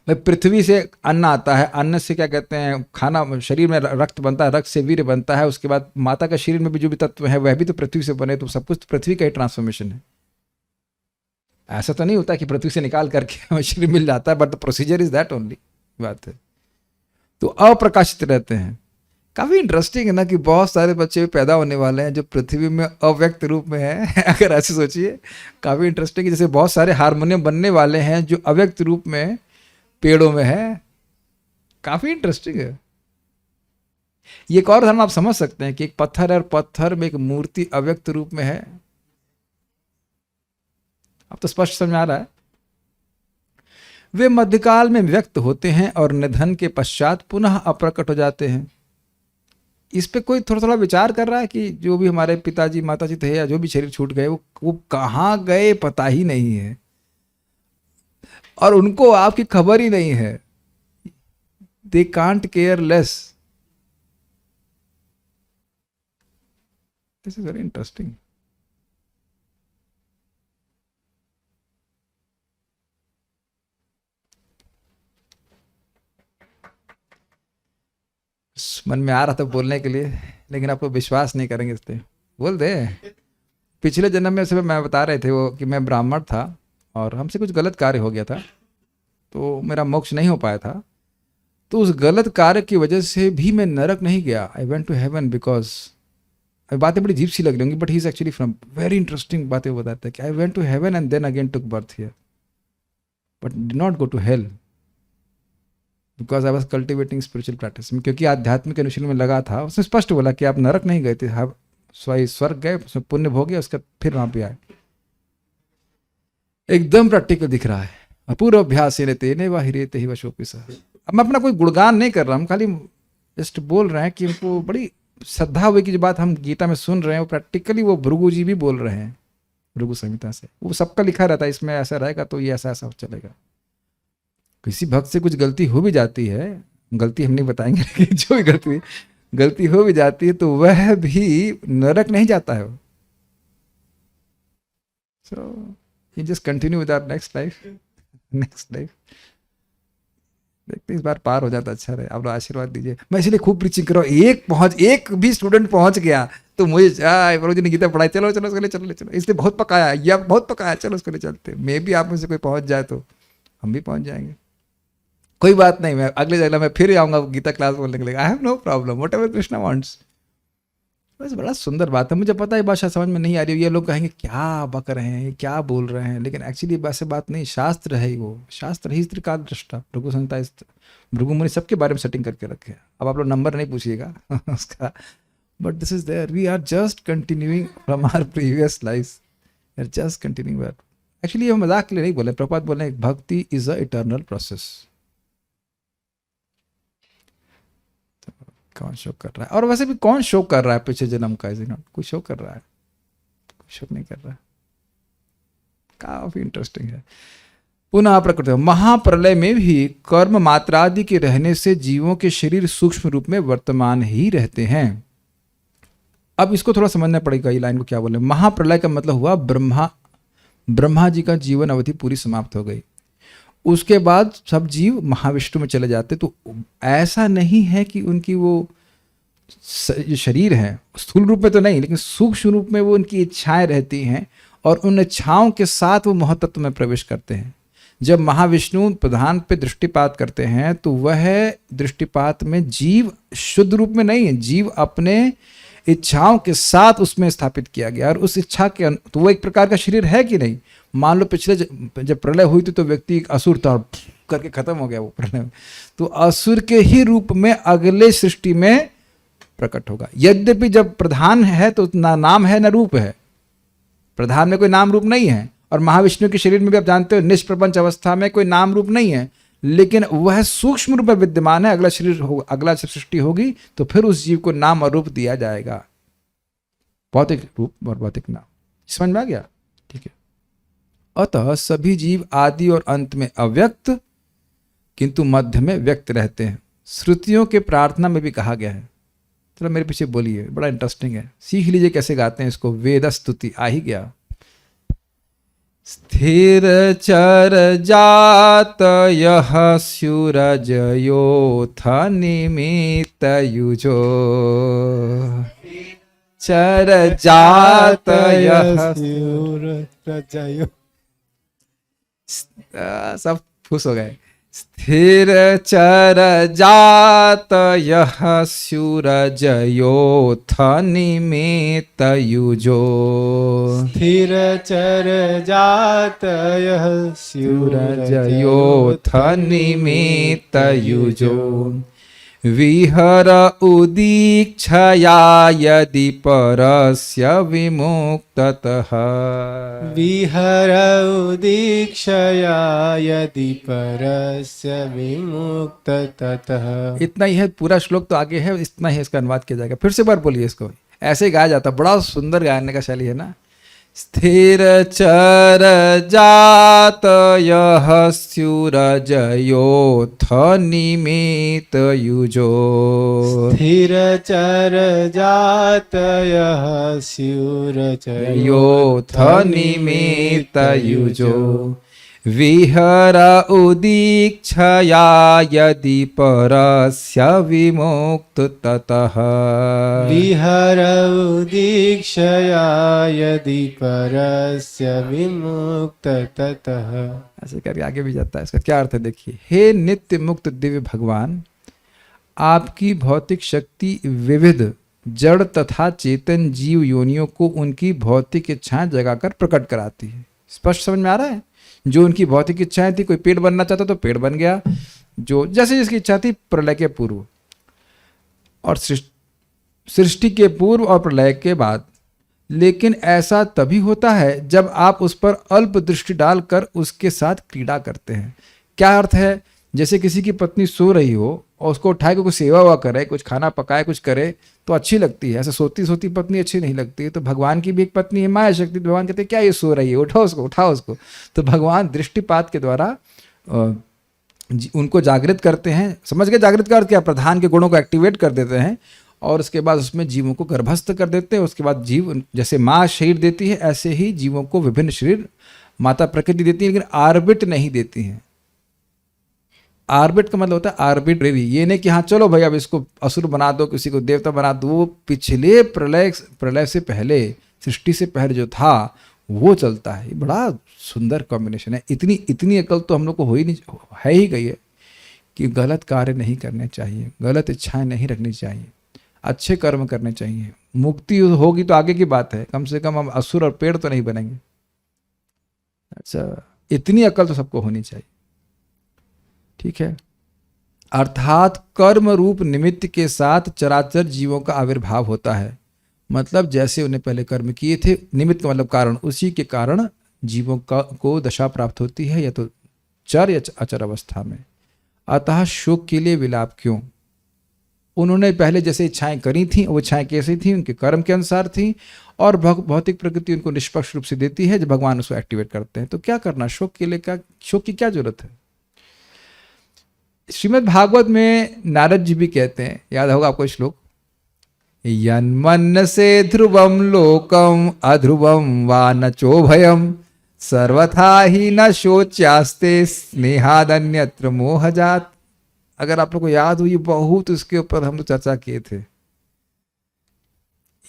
भाई पृथ्वी से अन्न आता है, अन्न से क्या कहते हैं खाना, शरीर में रक्त बनता है, रक्त से वीर्य बनता है, उसके बाद माता का शरीर में भी जो भी तत्व है वह भी तो पृथ्वी से बने, तो सब कुछ पृथ्वी का ही ट्रांसफॉर्मेशन है। ऐसा तो नहीं होता कि पृथ्वी से निकाल करके हमें शरीर मिल जाता है, but the procedure is that only, बात है। तो अप्रकाशित रहते हैं। काफी इंटरेस्टिंग है ना कि बहुत सारे बच्चे पैदा होने वाले हैं जो पृथ्वी में अव्यक्त रूप में है। अगर ऐसे सोचिए, काफी इंटरेस्टिंग है। जैसे बहुत सारे हारमोनियम बनने वाले हैं जो अव्यक्त रूप में पेड़ों में है। काफी इंटरेस्टिंग है। ये एक और धर्म आप समझ सकते हैं कि एक पत्थर है और पत्थर में एक मूर्ति अव्यक्त रूप में है। अब तो स्पष्ट समझ आ रहा है। वे मध्यकाल में व्यक्त होते हैं और निधन के पश्चात पुनः अप्रकट हो जाते हैं। इस पे कोई थोड़ा थोड़ा विचार कर रहा है कि जो भी हमारे पिताजी माताजी थे या जो भी शरीर छूट गए वो कहाँ गए पता ही नहीं है, और उनको आपकी खबर ही नहीं है। They can't care less. This is very interesting. मन में आ रहा था बोलने के लिए, लेकिन आप लोग विश्वास नहीं करेंगे इस पे। बोल दे। पिछले जन्म में से मैं बता रहे थे वो कि मैं ब्राह्मण था और हमसे कुछ गलत कार्य हो गया था, तो मेरा मोक्ष नहीं हो पाया था। तो उस गलत कार्य की वजह से भी मैं नरक नहीं गया। I went to heaven because, बातें बड़ी अजीब सी लग रही होंगी but he is actually from very interesting बातें वो बताता है कि I went to heaven and then again took birth here but did not go to hell because I was cultivating spiritual practice. क्योंकि आध्यात्मिक अनुशीलन में लगा था, उसने स्पष्ट बोला कि आप नरक नहीं गए थे, आप स्वर्ग गए, उसमें पुण्य भोगे, उसका फिर वहां पे आए। एकदम प्रैक्टिकल दिख रहा है। अपूर्व अभ्यास तेने व हिरेते ही वशोपिसा। अब मैं अपना कोई गुणगान नहीं कर रहा, हम खाली जस्ट बोल रहे हैं कि हमको बड़ी श्रद्धा हुई कि जो बात हम गीता में सुन रहे हैं वो प्रैक्टिकली वो भृगु जी भी बोल रहे हैं भृगु संहिता से। वो सबका लिखा रहता है, इसमें ऐसा रहेगा तो ये ऐसा ऐसा चलेगा। किसी भक्त से कुछ गलती हो भी जाती है, गलती हम नहीं बताएंगे, लेकिन जो भी गलती हो भी जाती है तो वह भी नरक नहीं जाता है। So he just continue with our next life. देखते इस बार पार हो जाता अच्छा रहे। आप लोग आशीर्वाद दीजिए। मैं इसलिए खूब प्रीचिंग कर रहा हूँ। एक भी स्टूडेंट पहुंच गया तो मुझे प्रभु जी ने गीता पढ़ाई, चलो चलो उसके लिए चलो, इसलिए बहुत पकाया या बहुत पकाया, चलो उसके लिए चलते। मे भी आप में से कोई पहुंच जाए तो हम भी पहुंच जाएंगे। कोई बात नहीं, मैं अगले जगह मैं फिर आऊंगा गीता क्लास बोलने के लिए। I have no problem, whatever Krishna wants. बस बड़ा सुंदर बात है। मुझे पता है भाषा समझ में नहीं आ रही, ये लोग कहेंगे क्या बक रहे हैं, क्या बोल रहे हैं, लेकिन एक्चुअली वैसे बात नहीं। शास्त्र है वो, शास्त्र ही त्रिकाल दृष्टा, भृगु संहिता, भृगु मुनि सबके बारे में सेटिंग करके रखे हैं। अब आप लोग नंबर नहीं पूछिएगा उसका, but this is there. We are just continuing from our previous lives. We are just continuing that. Actually, ये मजाक के लिए नहीं बोले, प्रपात बोले हैं, भक्ति is a eternal process. तो कौन शो कर रहा है? और वैसे भी कौन शो कर रहा है पिछले जन्म का? इज नॉट कोई शो कर रहा है, कोई शो नहीं कर रहा है. काफी इंटरेस्टिंग है. पुनः प्रकृति महाप्रलय में भी कर्म मात्रादि के रहने से जीवों के शरीर सूक्ष्म रूप में वर्तमान ही रहते हैं. अब इसको थोड़ा समझना पड़ेगा, ये लाइन को क्या बोले. महाप्रलय का मतलब हुआ ब्रह्मा जी का जीवन अवधि पूरी समाप्त हो गई. उसके बाद सब जीव महाविष्णु में चले जाते. तो ऐसा नहीं है कि उनकी वो जो शरीर है स्थूल रूप में तो नहीं, लेकिन सूक्ष्म रूप में वो उनकी इच्छाएं रहती हैं और उन इच्छाओं के साथ वो महतत्व में प्रवेश करते हैं. जब महाविष्णु प्रधान पे दृष्टिपात करते हैं तो वह दृष्टिपात में जीव शुद्ध रूप में नहीं है, जीव अपने इच्छाओं के साथ उसमें स्थापित किया गया. और उस इच्छा के तो वो एक प्रकार का शरीर है कि नहीं. मान लो पिछले जब प्रलय हुई थी तो व्यक्ति एक असुर था, करके खत्म हो गया वो प्रलय में. तो असुर के ही रूप में अगले सृष्टि में प्रकट होगा. यद्यपि जब प्रधान है तो ना नाम है ना रूप है, प्रधान में कोई नाम रूप नहीं है. और महाविष्णु के शरीर में भी आप जानते हो निष्प्रपंच अवस्था में कोई नाम रूप नहीं है, लेकिन वह सूक्ष्म रूप में विद्यमान है. अगला शरीर होगा, अगला सृष्टि होगी तो फिर उस जीव को नाम और रूप दिया जाएगा, भौतिक रूप और भौतिक नाम. समझ में आ गया? ठीक है. अतः सभी जीव आदि और अंत में अव्यक्त किंतु मध्य में व्यक्त रहते हैं. श्रुतियों के प्रार्थना में भी कहा गया है. चलो मेरे पीछे बोलिए, बड़ा इंटरेस्टिंग है, सीख लीजिए कैसे गाते हैं इसको. वेद स्तुति आ ही गया. स्थिर चर जात यह सूरजयोथ निमित्त युजो. चर जात यह सब खुश हो गए. स्थिर चर जात यह सूरजयोथ निमित्त युजो. स्थिर चर जात यः सूरजयोथ निमित्त युजो. विहर उदीक्षया यदि परस्य विमुक्ततः. विहर उदीक्षया यदि परस्य विमुक्ततः. इतना ही है, पूरा श्लोक तो आगे है, इतना ही इसका अनुवाद किया जाएगा. फिर से बार बोलिए इसको. ऐसे ही गाया जाता, बड़ा सुंदर गाने का शैली है ना. स्थिर चर जात यः सूरजयोथ निमित्त युजो. स्थिर चर जात यः सूरजयोथ योथ निमित्त युजो. विहर उदीक्षया यदि परस्य विमुक्ततः. विहर उदीक्षया यदि परस्य विमुक्ततः. ऐसे करके आगे भी जाता है. इसका क्या अर्थ है देखिए. हे नित्य मुक्त दिव्य भगवान, आपकी भौतिक शक्ति विविध जड़ तथा चेतन जीव योनियों को उनकी भौतिक इच्छाएं जगाकर प्रकट कराती है. स्पष्ट समझ में आ रहा है. जो उनकी भौतिक इच्छाएं थी, कोई पेड़ बनना चाहता तो पेड़ बन गया, जो जैसे जिसकी इच्छा थी प्रलय के पूर्व और सृष्टि के पूर्व और प्रलय के बाद. लेकिन ऐसा तभी होता है जब आप उस पर अल्प दृष्टि डालकर उसके साथ क्रीड़ा करते हैं. क्या अर्थ है? जैसे किसी की पत्नी सो रही हो और उसको उठाए को कुछ सेवा हुआ करे, कुछ खाना पकाए, कुछ करे तो अच्छी लगती है. ऐसे सोती सोती पत्नी अच्छी नहीं लगती है. तो भगवान की भी एक पत्नी है माया शक्ति. भगवान कहते हैं क्या ये सो रही है, उठाओ उसको, उठाओ उसको. तो भगवान दृष्टिपात के द्वारा उनको जागृत करते हैं. समझ गए जागृत का अर्थ क्या? प्रधान के गुणों को एक्टिवेट कर देते हैं और उसके बाद उसमें जीवों को गर्भस्थ कर देते हैं. उसके बाद जीव, जैसे माँ शरीर देती है ऐसे ही जीवों को विभिन्न शरीर माता प्रकृति देती है, लेकिन आर्बिट नहीं देती हैं. आर्बिट का मतलब होता है आर्बिट्रेरी. ये नहीं कि हाँ चलो भाई अब इसको असुर बना दो, किसी को देवता बना दो. वो पिछले प्रलय से पहले, सृष्टि से पहले जो था वो चलता है. ये बड़ा सुंदर कॉम्बिनेशन है. इतनी अकल तो हम लोग को हो ही नहीं, है ही गई है कि गलत कार्य नहीं करने चाहिए, गलत इच्छाएं नहीं रखनी चाहिए, अच्छे कर्म करने चाहिए. मुक्ति होगी तो आगे की बात है, कम से कम हम असुर और पेड़ तो नहीं बनेंगे. अच्छा, इतनी अकल तो सबको होनी चाहिए. ठीक है. अर्थात कर्म रूप निमित्त के साथ चराचर जीवों का आविर्भाव होता है। मतलब जैसे उन्हें पहले कर्म किए थे, निमित्त का मतलब कारण, उसी के कारण जीवों को दशा प्राप्त होती है, या तो चर या अचर अवस्था में। अतः शोक के लिए विलाप क्यों? उन्होंने पहले जैसे इच्छाएं करी थी, वो इच्छाएं कैसी थी? उनके कर्म के अनुसार थी, और भौतिक प्रकृति उनको निष्पक्ष रूप से देती है जब भगवान उसको एक्टिवेट करते हैं। तो क्या करना, शोक के लिए क्या, शोक की क्या जरूरत है? श्रीमद् भागवत में नारद जी भी कहते हैं, याद होगा आपको श्लोक, यन्मन्न से ध्रुवम लोकम अध्रुवम वा न चोभयम सर्वथा ही न शोच्यास्ते स्नेहादन्यत्र मोहजात। अगर आप लोग को याद हो, ये बहुत उसके ऊपर हम लोग चर्चा किए थे।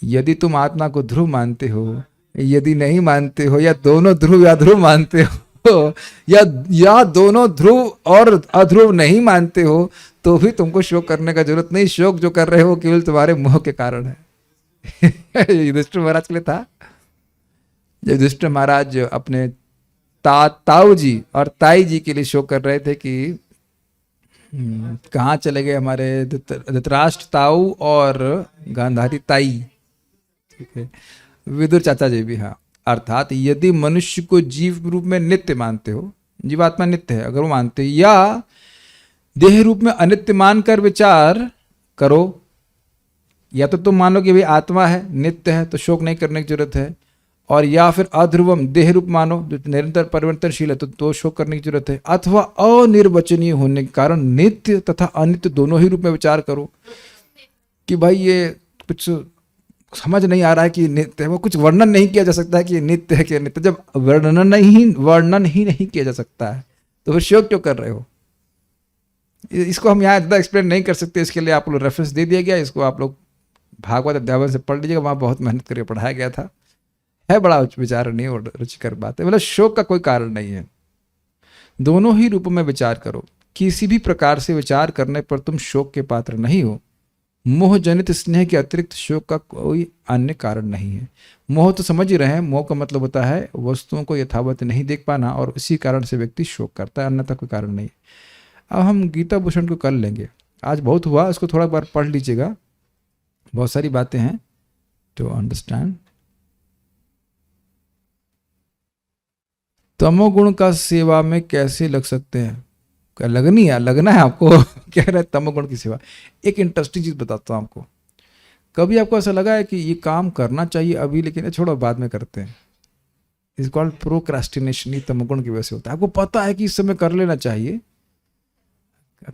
यदि तुम आत्मा को ध्रुव मानते हो, यदि नहीं मानते हो, या दोनों ध्रुव या ध्रुव मानते हो, या दोनों ध्रुव और अध्रुव नहीं मानते हो, तो भी तुमको शोक करने का जरूरत नहीं। शोक जो कर रहे हो केवल तुम्हारे मोह के कारण है। युधिष्ठिर महाराज के लिए था। युधिष्ठिर महाराज अपने ताऊ जी और ताई जी के लिए शोक कर रहे थे कि कहाँ चले गए हमारे धृतराष्ट्र ताऊ और गांधारी ताई, ठीक है, विदुर चाचा जी भी। हाँ, अर्थात यदि मनुष्य को जीव रूप में नित्य मानते हो, जीवात्मा नित्य है अगर वो मानते, या देह रूप में अनित्य मानकर विचार करो, या तो तुम मानो कि भाई आत्मा है, नित्य है, तो शोक नहीं करने की जरूरत है, और या फिर अध्रुवम देह रूप मानो जो निरंतर परिवर्तनशील है, तो शोक करने की जरूरत है। अथवा अनिर्वचनीय होने के कारण नित्य तथा अनित्य दोनों ही रूप में विचार करो कि भाई ये कुछ समझ नहीं आ रहा है कि नित्य है, वो कुछ वर्णन नहीं किया जा सकता है कि ये नित्य है कि अनित्य। जब वर्णन ही नहीं किया जा सकता है तो फिर शोक क्यों कर रहे हो? इसको हम यहाँ ज़्यादा एक्सप्लेन नहीं कर सकते, इसके लिए आप लोग रेफरेंस दे दिया गया, इसको आप लोग भागवत अध्यावन से पढ़ लीजिएगा, वहाँ बहुत मेहनत करके पढ़ाया गया था। है बड़ा विचार नहीं और रुचिकर बात है। मतलब शोक का कोई कारण नहीं है, दोनों ही रूपों में विचार करो। किसी भी प्रकार से विचार करने पर तुम शोक के पात्र नहीं हो। मोह जनित स्नेह के अतिरिक्त शोक का कोई अन्य कारण नहीं है। मोह तो समझ ही रहे हैं, मोह का मतलब होता है वस्तुओं को यथावत नहीं देख पाना, और इसी कारण से व्यक्ति शोक करता है, अन्यथा कोई कारण नहीं। अब हम गीता भूषण को कर लेंगे, आज बहुत हुआ, इसको थोड़ा बार पढ़ लीजिएगा, बहुत सारी बातें हैं टू अंडरस्टैंड। तमोगुण का सेवा में कैसे लग सकते हैं? क्या लगना है आपको? कह रहे हैं तमोगुण की सेवा। एक इंटरेस्टिंग चीज बताता हूँ आपको। कभी आपको ऐसा लगा है कि ये काम करना चाहिए अभी, लेकिन छोड़ो बाद में करते हैं? इस कॉल्ड प्रोक्रास्टिनेशन। ये तमोगुण की वजह से होता है। आपको पता है कि इस समय कर लेना चाहिए,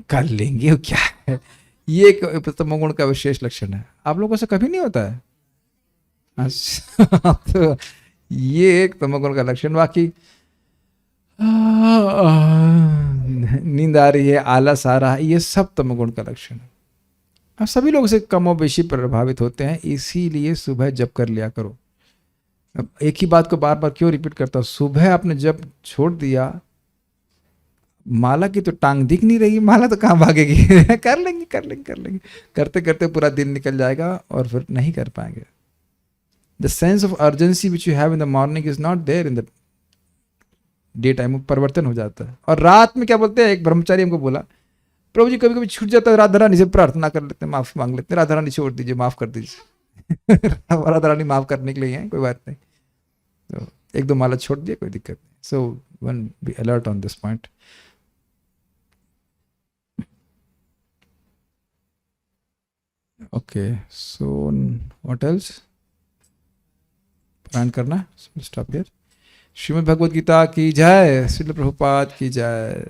कर लेंगे, क्या है, ये एक तमोगुण का विशेष लक्षण है। आप लोगों से कभी नहीं होता है? अच्छा, तो ये एक तमोगुण का लक्षण। बाकी नींद आ रही है, आलस आ रहा है, ये सब तमोगुण का लक्षण है। अब सभी लोग से कम और बेशी प्रभावित होते हैं, इसीलिए सुबह जप कर लिया करो। अब एक ही बात को बार बार क्यों रिपीट करता हूं? सुबह आपने जब छोड़ दिया, माला की तो टांग दिख नहीं रही, माला तो कहाँ भागेगी? कर लेंगे करते करते पूरा दिन निकल जाएगा और फिर नहीं कर पाएंगे। The sense of urgency which you have in the morning is not there in the day time. परिवर्तन हो जाता है। और रात में क्या बोलते हैं, एक ब्रह्मचारी हमको बोला, प्रभु जी कभी कभी छूट जाता है, राधा रानी से प्रार्थना कर लेते हैं, माफी मांग लेते हैं, राधा रानी छोड़ दीजिए, माफ कर दीजिए। राधा रानी माफ करने के लिए है, कोई बात नहीं। तो एक दो माला छोड़ दिए, कोई दिक्कत नहीं। So one be alert on this point. Okay, so what else? Plan करना, स्टॉप हियर। श्रीमद् भगवद गीता की जय, श्रील प्रभुपाद की जय।